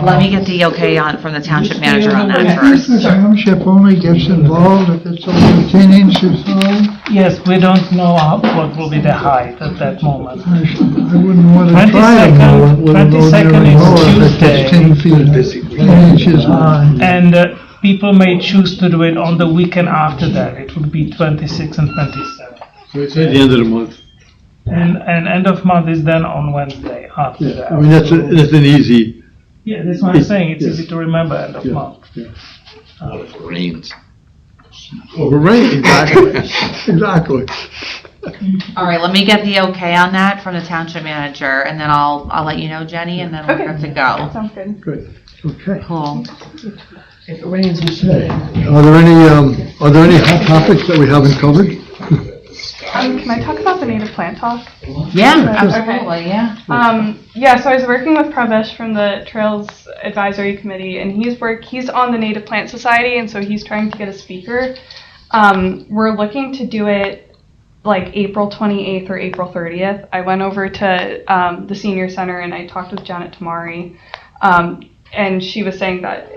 Let me get the okay from the township manager on that first. The township only gets involved if it's only 10 inches tall. Yes, we don't know what will be the height at that moment. I wouldn't want to try to know it, let alone 22nd nearly is know if it gets 10 Tuesday. feet, 10 inches high. And people may choose to do it on the weekend after that. It would be 26 and 27. So it's at the end of the month. And end of month is then on Wednesday after Yeah, that. I mean, that's an easy, Yeah, that's what I'm saying. It's Yeah. easy to remember end of Yeah. month. What if it rains? right, exactly, exactly. All right, let me get the okay on that from the township manager, and then I'll let you know, Jenny, and then we're Okay. good to go. Sounds good. Good, okay. Cool. If it rains, we should. Are there any hot topics that we haven't covered? Can I talk about the native plant talk? Yeah, Okay. absolutely, yeah. Yeah, so I was working with Pravesh from the Trails Advisory Committee, and he's on the Native Plant Society, and so he's trying to get a speaker. We're looking to do it like April 28th or April 30th. I went over to the senior center and I talked with Janet Tamari, and she was saying that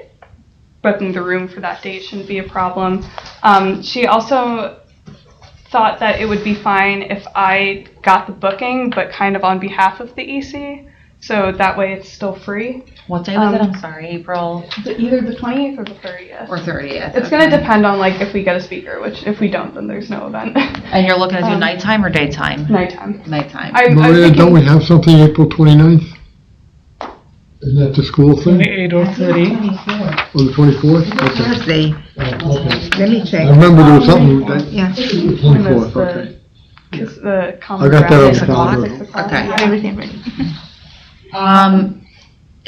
booking the room for that date shouldn't be a problem. She also thought that it would be fine if I got the booking, but kind of on behalf of the EC, so that way it's still free. What day was it? I'm sorry, April Either the 28th or the 30th. or 30th? It's going to depend on like if we get a speaker, which if we don't, then there's no event. And you're looking to do nighttime or daytime? Nighttime. Nighttime. I was Maria, thinking- don't we have something April 29th? Isn't that the school thing? 28 or 30. Or the 24th? Okay. Thursday. Okay. Let me check. I remember there was something that, Yeah, 24th, okay. It's the I common got that ground. on 6 the o'clock? calendar. 6 o'clock. Okay. Yeah. everything ready.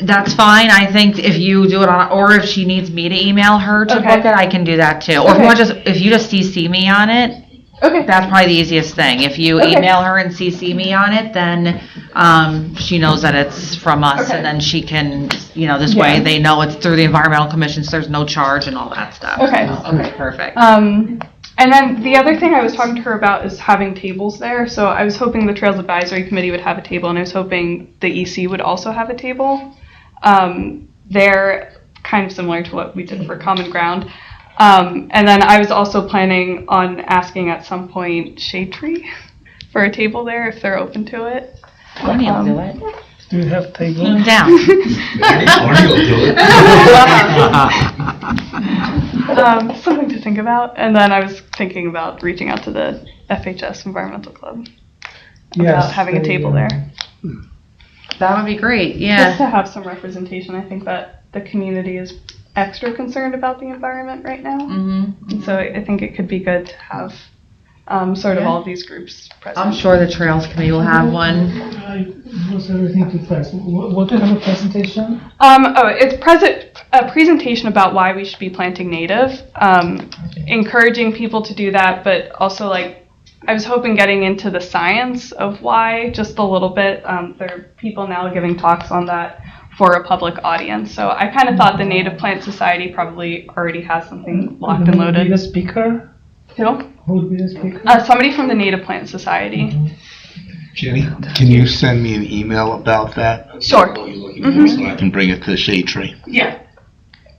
That's fine. I think if you do it on, or if she needs me to email her to Okay. book it, I can do that too. Or if you just CC me on it, Okay. that's probably the easiest thing. If you Okay. email her and CC me on it, then she knows that it's from us, Okay. and then she can, this way Yeah. they know it's through the environmental commission, so there's no charge and all that stuff. Okay. Okay, perfect. And then the other thing I was talking to her about is having tables there. So I was hoping the Trails Advisory Committee would have a table, and I was hoping the EC would also have a table. They're kind of similar to what we did for Common Ground. And then I was also planning on asking at some point Shade Tree for a table there if they're open to it. Barney will do it. Do you have Keep table? him down. Barney will do it. Something to think about. And then I was thinking about reaching out to the FHS Environmental Club about having a table there. That would be great, Just yeah. to have some representation. I think that the community is extra concerned about the environment right now. Mm-hmm. And so I think it could be good to have sort of Yeah. all of these groups present. I'm sure the Trails Committee will have one. Was everything too fast? What kind of presentation? It's a presentation about why we should be planting native, encouraging people to do that, but also like I was hoping getting into the science of why just a little bit. There are people now giving talks on that for a public audience. So I kind of thought the Native Plant Society probably already has something locked and Who would be loaded. the speaker? Who? Who would be the speaker? Somebody from the Native Plant Society. Jenny, can you send me an email about that? Sure. What you're looking for, so I can bring it to the shade tree. Yeah.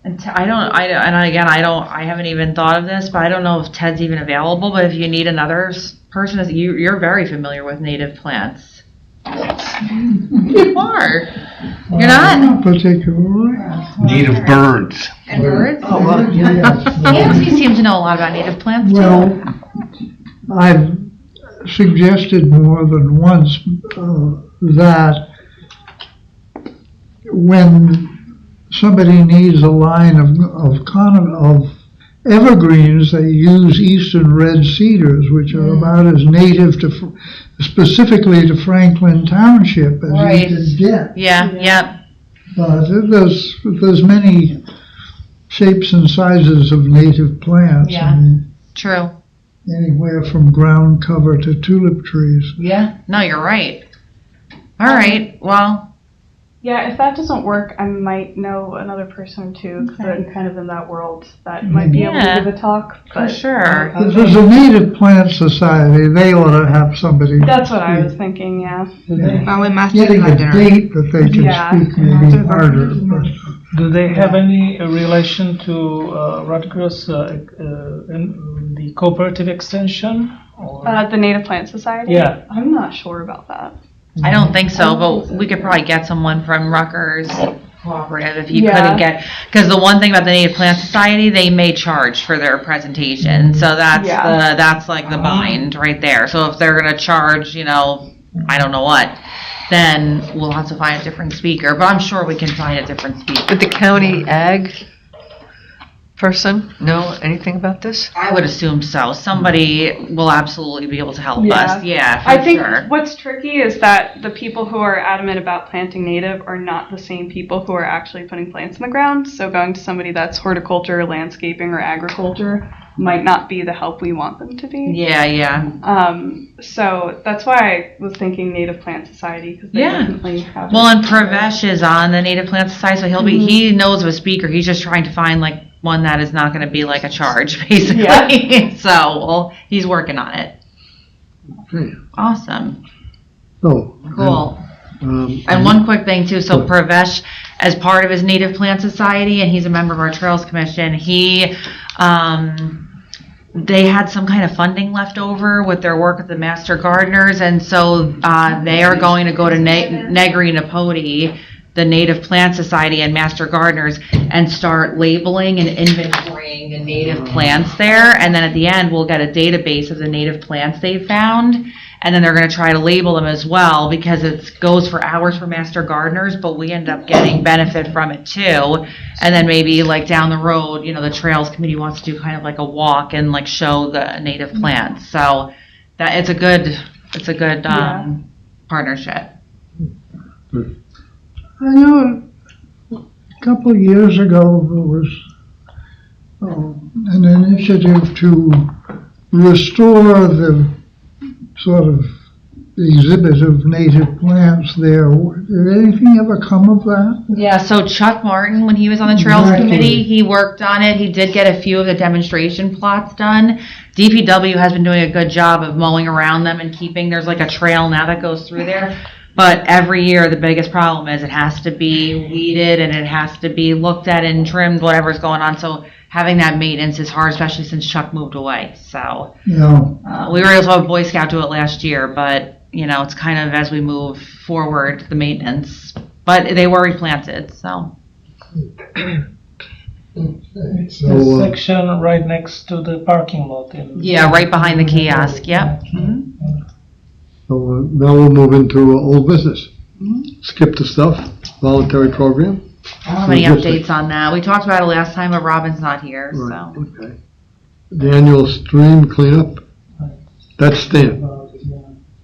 And I haven't even thought of this, but I don't know if Ted's even available, but if you need another person, you're very familiar with native plants. You are. You're not? Not particularly. Native birds. And birds? Oh, well, yes. Yeah, you seem to know a lot about native plants too. Well, I've suggested more than once that when somebody needs a line of evergreens, they use eastern red cedars, which are about as native to, specifically to Franklin Township as Right. you can get. Yeah. But there's many shapes and sizes of native plants. Yeah. I mean, True. anywhere from ground cover to tulip trees. Yeah. No, you're right. All right. Well, Yeah, if that doesn't work, I might know another person or two because I'm kind of in that world that might be able Yeah. to give a talk. for But sure. If there's a native plant society, they ought to have somebody. that's what I was thinking, yeah. Well, we must Getting a dinner. date that they can Yeah. speak may be harder. But Do they have any relation to Rutgers in the cooperative extension? Or? The Native Plant Society? Yeah. I'm not sure about that. I don't think so, but we could probably get someone from Rutgers Cooperative if you Yeah. couldn't get, because the one thing about the Native Plant Society, they may charge for their presentation, so that's like the bind right there. So if they're gonna charge, I don't know what, then we'll have to find a different speaker, but I'm sure we can find a different speaker. Would the county ag person know anything about this? I would assume so. Somebody will absolutely be able to help us. Yeah, I for think sure. what's tricky is that the people who are adamant about planting native are not the same people who are actually putting plants in the ground. So going to somebody that's horticulture, landscaping, or agriculture might not be the help we want them to be. Yeah. So that's why I was thinking Native Plant Society because they Yeah. definitely have. Well, and Pravesh is on the Native Plant Society, so he knows of a speaker. He's just trying to find like one that is not going to be like a charge, basically. Yeah. So, he's working on it. Okay. Awesome. So. Cool. And one quick thing too, so Pravesh, as part of his Native Plant Society, and he's a member of our Trails Commission, they had some kind of funding left over with their work with the Master Gardeners, and so they are going to go to Negri Napodi, the Native Plant Society and Master Gardeners, and start labeling and inventorying the native plants there, and then at the end we'll get a database of the native plants they've found, and then they're going to try to label them as well, because it goes for hours for Master Gardeners, but we end up getting benefit from it too. And then maybe like down the road, the Trails Committee wants to do kind of like a walk and like show the native plants. So that it's a good partnership. I know a couple of years ago there was an initiative to restore the sort of exhibit of native plants there. Did anything ever come of that? Yeah, so Chuck Martin, when he was on the Trails Exactly. Committee, he worked on it. He did get a few of the demonstration plots done. DPW has been doing a good job of mowing around them and there's like a trail now that goes through there. But every year, the biggest problem is it has to be weeded and it has to be looked at and trimmed, whatever's going on. So having that maintenance is hard, especially since Chuck moved away. So Yeah. we were able to have a Boy Scout do it last year, but it's kind of as we move forward, the maintenance. But they were replanted, so. It's So, the section right next to the parking lot. Yeah, right behind the kiosk, yep. So now we'll move into old business. Skip the stuff, voluntary program. I don't have any Logistics. updates on that. We talked about it last time, but Robin's not here, Right, so. okay. The annual stream cleanup. That's Stan.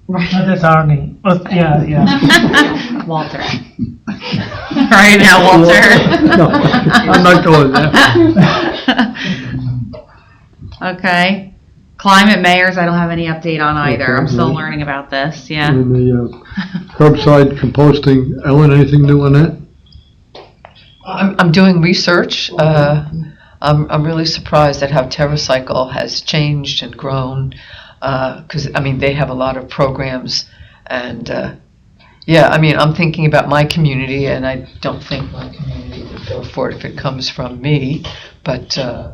That's Arnie. Oh, yeah. Walter. Right now, Walter. No, I'm not going there. Okay. Climate mayors, I don't have any update on either. I'm still Okay. learning about this, yeah. And the curbside composting, Ellen, anything new on that? I'm doing research. I'm really surprised at how TerraCycle has changed and grown, because, I mean, they have a lot of programs, and, yeah, I mean, I'm thinking about my community, and I don't think my community would go for it if it comes from me, but I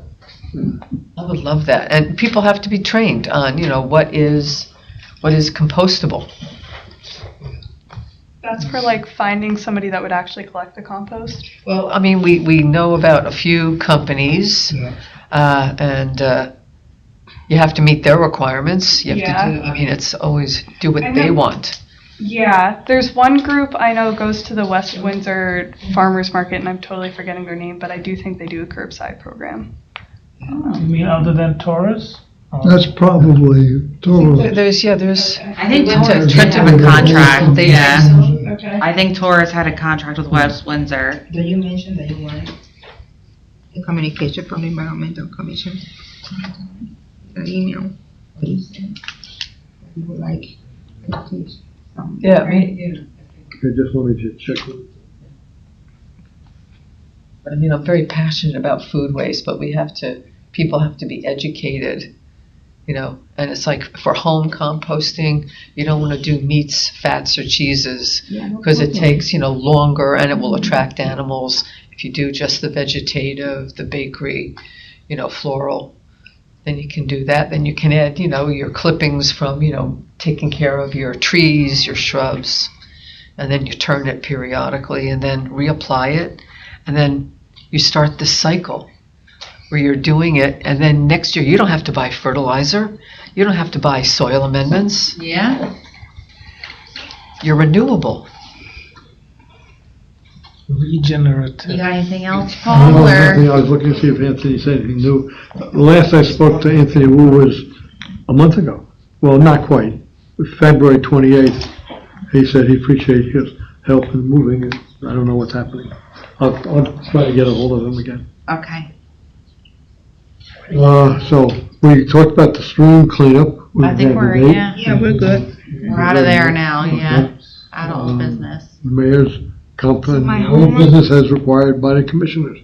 would love that. And people have to be trained on, what is compostable. That's for like finding somebody that would actually collect the compost. Well, I mean, we know about a few companies, and you have to meet their requirements. You have to do, I mean, it's always do what they want. Yeah, there's one group I know goes to the West Windsor Farmers Market, and I'm totally forgetting their name, but I do think they do a curbside program. You mean other than Taurus? That's probably total. There's I think Taurus Winter- did have a contract, They- yeah. Okay. I think Taurus had a contract with West Windsor. Do you mention that you wanted the communication from the Environmental Commission? The email, please. You would like, please. Yeah, I mean, Okay, just let me just check. I mean, I'm very passionate about food waste, but people have to be educated, and it's like for home composting, you don't want to do meats, fats, or cheeses, because it takes, longer and it will attract animals. If you do just the vegetative, the bakery, floral, then you can do that. Then you can add, your clippings from, taking care of your trees, your shrubs, and then you turn it periodically and then reapply it. And then you start this cycle where you're doing it, and then next year you don't have to buy fertilizer, you don't have to buy soil amendments, Yeah? you're renewable. Regenerative. You got anything else, No, Paul, nothing. or? I was looking to see if Anthony said anything new. Last I spoke to Anthony Wu was a month ago. Well, not quite. February 28th. He said he appreciated his help in moving, and I don't know what's happening. I'll try to get a hold of him again. Okay. So we talked about the stream cleanup. I think we're, yeah, Yeah, we're good. we're out of there now, yeah. Okay. Out of old business. Mayor's company, my old homework? business as required by the commissioners.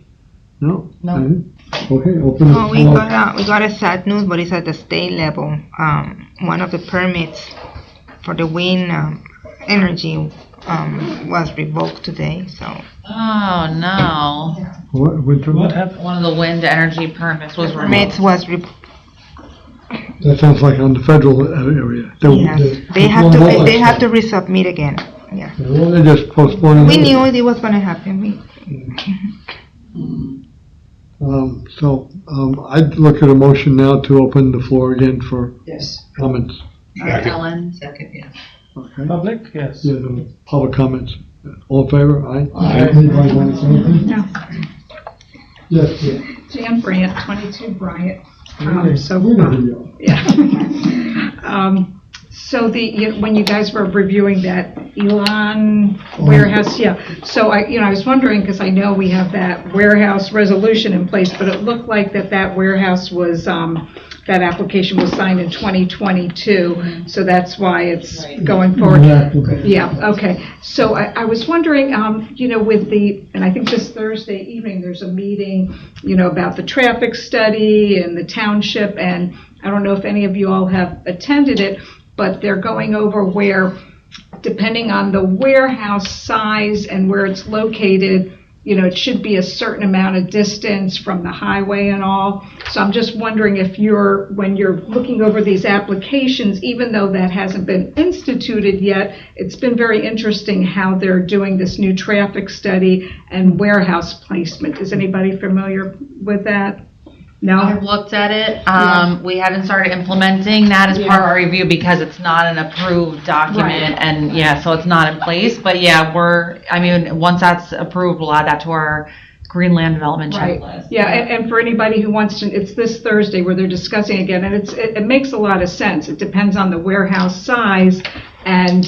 No? No. Mhm. Okay, open Oh, the floor. we got a sad news, but it's at the state level. One of the permits for the wind energy was revoked today, so. Oh, no. What happened? One of the wind energy permits was Permits removed. was, That sounds like on the federal area. yes, they have to resubmit again, yeah. Well, they just postponing. We knew it was gonna happen, I'd look at a motion now to open the floor again for Yes. comments. Ellen? Second, yeah. Okay? Public? Yes. Yeah, the public comments. All in favor? Aye? Aye. Anybody want to say anything? No. Yes, yes. Jan Brandt, 22 Bryant. Video. Yeah. So when you guys were reviewing that Elon warehouse, yeah. So I was wondering, because I know we have that warehouse resolution in place, but it looked like that warehouse was, that application was signed in 2022. So that's why it's going forward. Yeah, okay. So I was wondering, with and I think this Thursday evening, there's a meeting, about the traffic study and the township, and I don't know if any of you all have attended it, but they're going over where, depending on the warehouse size and where it's located, it should be a certain amount of distance from the highway and all. So I'm just wondering if when you're looking over these applications, even though that hasn't been instituted yet, it's been very interesting how they're doing this new traffic study and warehouse placement. Is anybody familiar with that? No? I've looked at it. We haven't started implementing that as part of our review because it's not an approved document, and so it's not in place. But once that's approved, we'll add that to our Green Land Development Right, Checklist. yeah, and for anybody who wants to, it's this Thursday where they're discussing again, and it makes a lot of sense. It depends on the warehouse size and,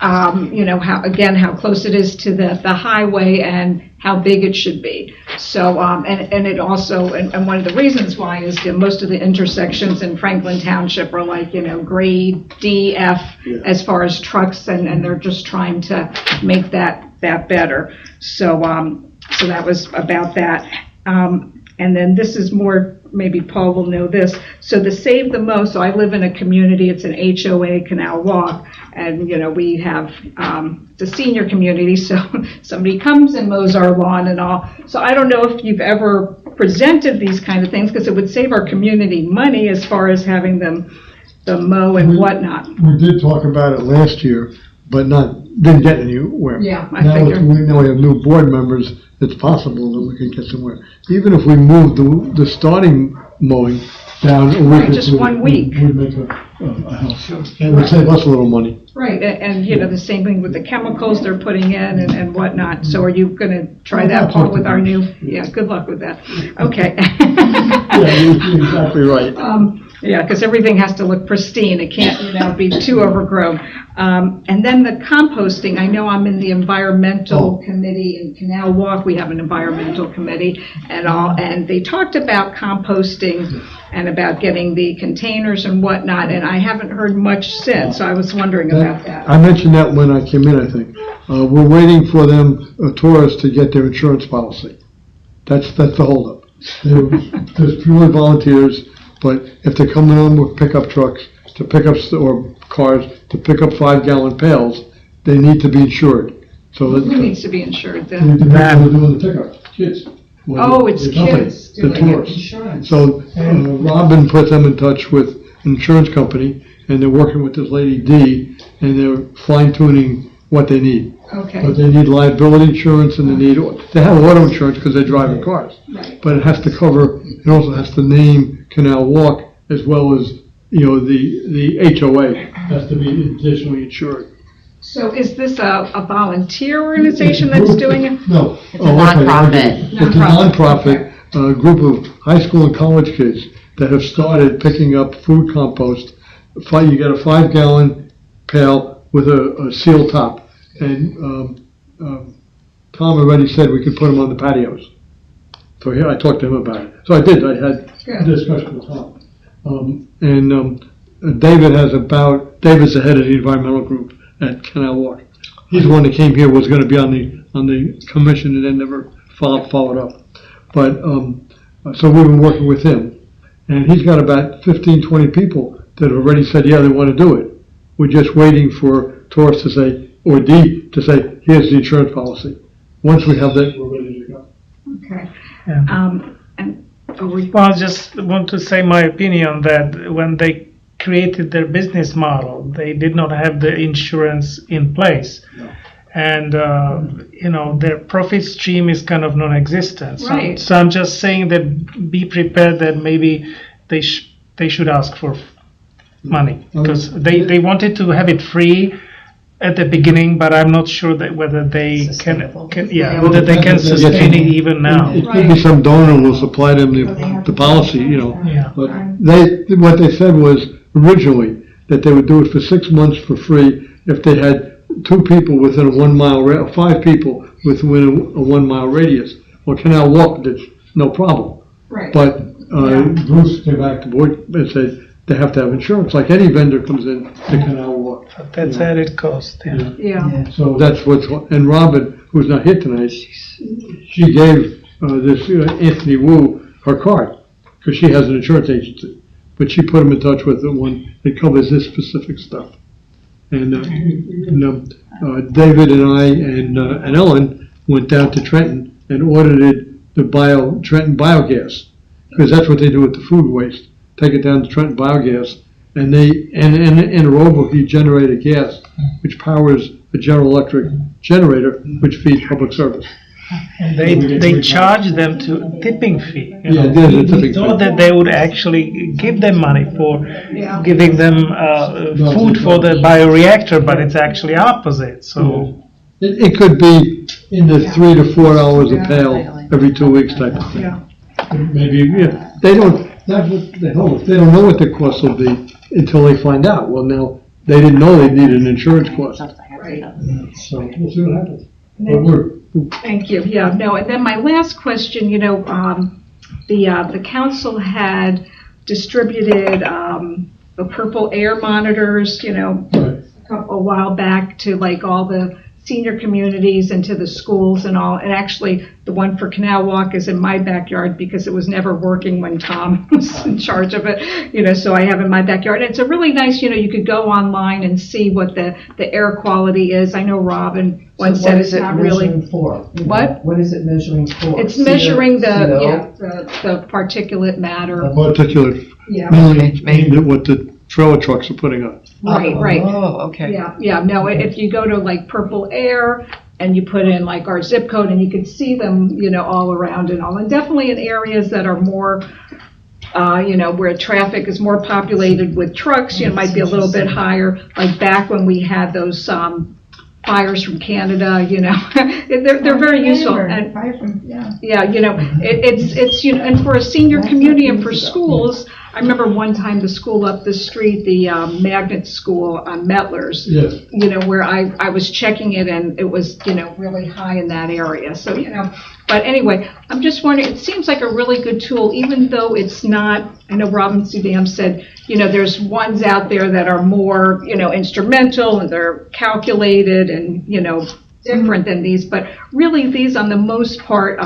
how close it is to the highway and how big it should be. So, and it also, and one of the reasons why is most of the intersections in Franklin Township are like, grade D, F, as far as trucks, and they're just trying to make that better. So, so that was about that. And then this is more, maybe Paul will know this. So the Save the Mo, so I live in a community, it's an HOA Canal Walk, and, we have, it's a senior community, so somebody comes and mows our lawn and all. So I don't know if you've ever presented these kind of things, because it would save our community money as far as having them, the mow and whatnot. We did talk about it last year, but didn't get anywhere. Yeah, I Now figured. now we have new board members, it's possible that we can get somewhere. Even if we move the starting mowing down a week Right, or just two, 1 week. We'd make a help. And it would save us a little money. Right, and, the same thing with the chemicals they're putting in and whatnot. So are you gonna try that, Paul, with our new, good luck with that. Okay. Yeah, you're exactly right. Yeah, because everything has to look pristine. It can't, be too overgrown. And then the composting, I know I'm in the environmental committee in Canal Walk. We have an environmental committee and they talked about composting and about getting the containers and whatnot, and I haven't heard much since, so I was wondering about that. I mentioned that when I came in, I think. We're waiting for them, tourists, to get their insurance policy. That's the holdup. There's purely volunteers, but if they're coming on with pickup trucks to pick up, or cars to pick up 5-gallon pails, they need to be insured. So that Who needs to be insured the then? people who are doing the pickup, kids. Oh, it's The company, kids the doing it. tourists. So Robin put them in touch with an insurance company, and they're working with this lady Dee, and they're fine tuning what they need. Okay, But they need liability insurance, and they have auto insurance because they're driving cars. right. But it has to cover, it also has to name Canal Walk as well as, the HOA has to be additionally insured. So is this a volunteer organization that's doing it? No. It's a nonprofit. It's a nonprofit, group of high school and college kids that have started picking up food compost. You get a 5-gallon pail with a seal top. And Tom already said we could put them on the patios. So here, I talked to him about it. So I did, I had a discussion with Tom. David's the head of the environmental group at Canal Walk. He's the one that came here, was gonna be on the commission and then never followed up. But, so we've been working with him. And he's got about 15, 20 people that have already said, yeah, they wanna do it. We're just waiting for Taurus to say, or D to say, here's the insurance policy. Once we have that, we're ready to go. Okay. Yeah. Well, I just want to say my opinion that when they created their business model, they did not have the insurance in place. No. And, their profit stream is kind of non-existent. Right. So I'm just saying that be prepared that maybe they should ask for money. Because they wanted to have it free at the beginning, but I'm not sure that whether they can whether they can sustain it even now. It could be some donor will supply them the policy, Yeah. But what they said was originally that they would do it for 6 months for free if they had 2 people within a 1 mile, 5 people within a 1 mile radius. Well, Canal Walk, that's no problem. Right. But Bruce came back to board and said they have to have insurance, like any vendor comes in to Canal Walk. But that's added cost. Yeah. Yeah. So that's and Robin, who's not here tonight, she gave this Anthony Wu her card, because she has an insurance agency. But she put him in touch with the one that covers this specific stuff. And David and I and Ellen went down to Trenton and audited the Trenton biogas, because that's what they do with the food waste. Take it down to Trenton Biogas, and they anaerobically generate a gas which powers a General Electric generator, which feeds public service. And they charge them to tipping fee. Yeah, there's a tipping We thought fee. that they would actually give them money for giving them food for the bioreactor, but it's actually opposite. So It could be in the $3 to $4 a pail every 2 weeks type of thing. Yeah. Maybe, yeah, they don't, that, what the hell, if they don't know what the cost will be until they find out. Well, now, they didn't know they needed an insurance cost. Right. So we'll see what happens. But we're, Thank you. Yeah, no, and then my last question, the council had distributed, the purple air monitors, a while back to like all the senior communities and to the schools and all. And actually, the one for Canal Walk is in my backyard because it was never working when Tom was in charge of it, so I have it in my backyard. And it's a really nice, you could go online and see what the air quality is. I know Robin once said it's not really. What? What is it measuring for? It's measuring the particulate matter. particular, Yeah. mainly aimed at what the trailer trucks are putting on. Right. Oh, okay. Yeah, no, if you go to like Purple Air and you put in like our zip code and you can see them, all around and all. And definitely in areas that are more, where traffic is more populated with trucks, it might be a little bit higher. Like back when we had those fires from Canada, they're very useful. And it's and for a senior community and for schools, I remember one time the school up the street, the magnet school on Metlers, Yes. where I was checking it and it was, really high in that area. So, but anyway, I'm just wondering, it seems like a really good tool, even though it's not, I know Robin Sudam said, there's ones out there that are more, instrumental and they're calculated and, different than these, but really these on the most part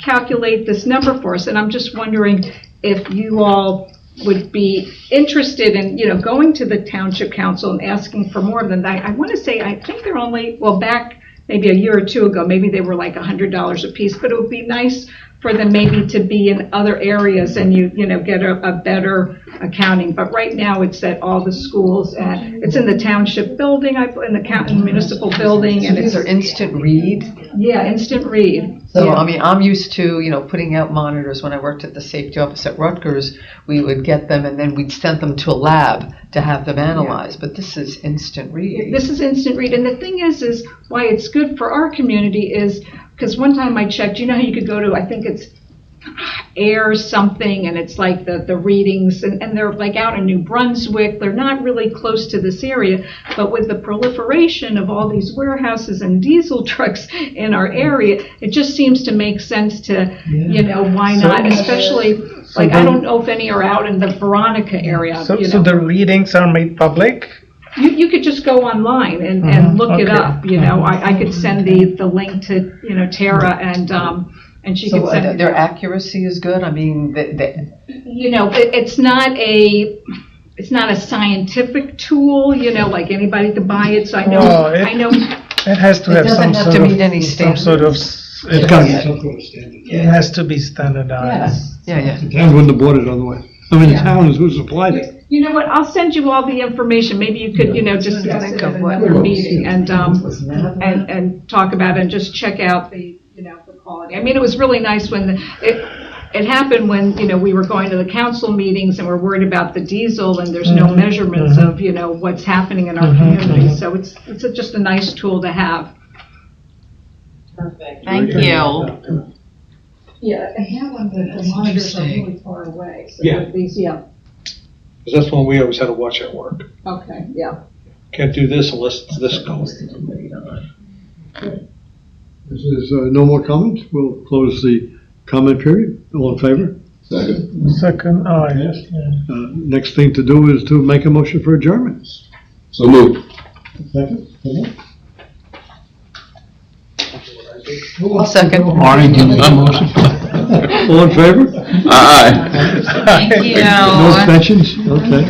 calculate this number for us. And I'm just wondering if you all would be interested in, going to the Township Council and asking for more of them. I want to say, I think they're only, back maybe a year or two ago, maybe they were like $100 a piece, but it would be nice for them maybe to be in other areas and you get a better accounting. But right now it's at all the schools and it's in the Township building, in the municipal building. And These are instant read? Yeah, instant read. So, Yeah. I mean, I'm used to, putting out monitors. When I worked at the safety office at Rutgers, we would get them and then we'd send them to a lab to have them analyzed. But this is instant read. This is instant read. And the thing is why it's good for our community is, because one time I checked, how you could go to, I think it's Air something, and it's like the readings, and they're like out in New Brunswick. They're not really close to this area, but with the proliferation of all these warehouses and diesel trucks in our area, it just seems to make sense to, why not? Especially, like, I don't know if any are out in the Veronica area. So the readings are made public? You could just go online and look it up, I could send the link to, Tara and she could send. Their accuracy is good? I mean, it's not a scientific tool, like anybody could buy it, so I know. It has to have doesn't have to meet any standards. It has to be standardized. Yeah. Depends when the board is on the way. I mean, the town is who supplied it. You know what, I'll send you all the information, maybe you could, discuss it at another meeting and talk about it and just check out the quality. I mean, it was really nice when it happened when, we were going to the council meetings and we're worried about the diesel and there's no measurements of, what's happening in our community. So it's just a nice tool to have. Perfect. Thank you. Yeah, I have one, but the monitors are really far away. So these, Because that's when we always had to watch at work. Okay, yeah. Can't do this unless this goes. This is no more comments. We'll close the comment period. All in favor? Second, yes. Next thing to do is to make a motion for adjournment. So moved. Second? I'll second. Arnie, do you make a motion? All in favor? Aye. Thank you. No abstentions? Okay.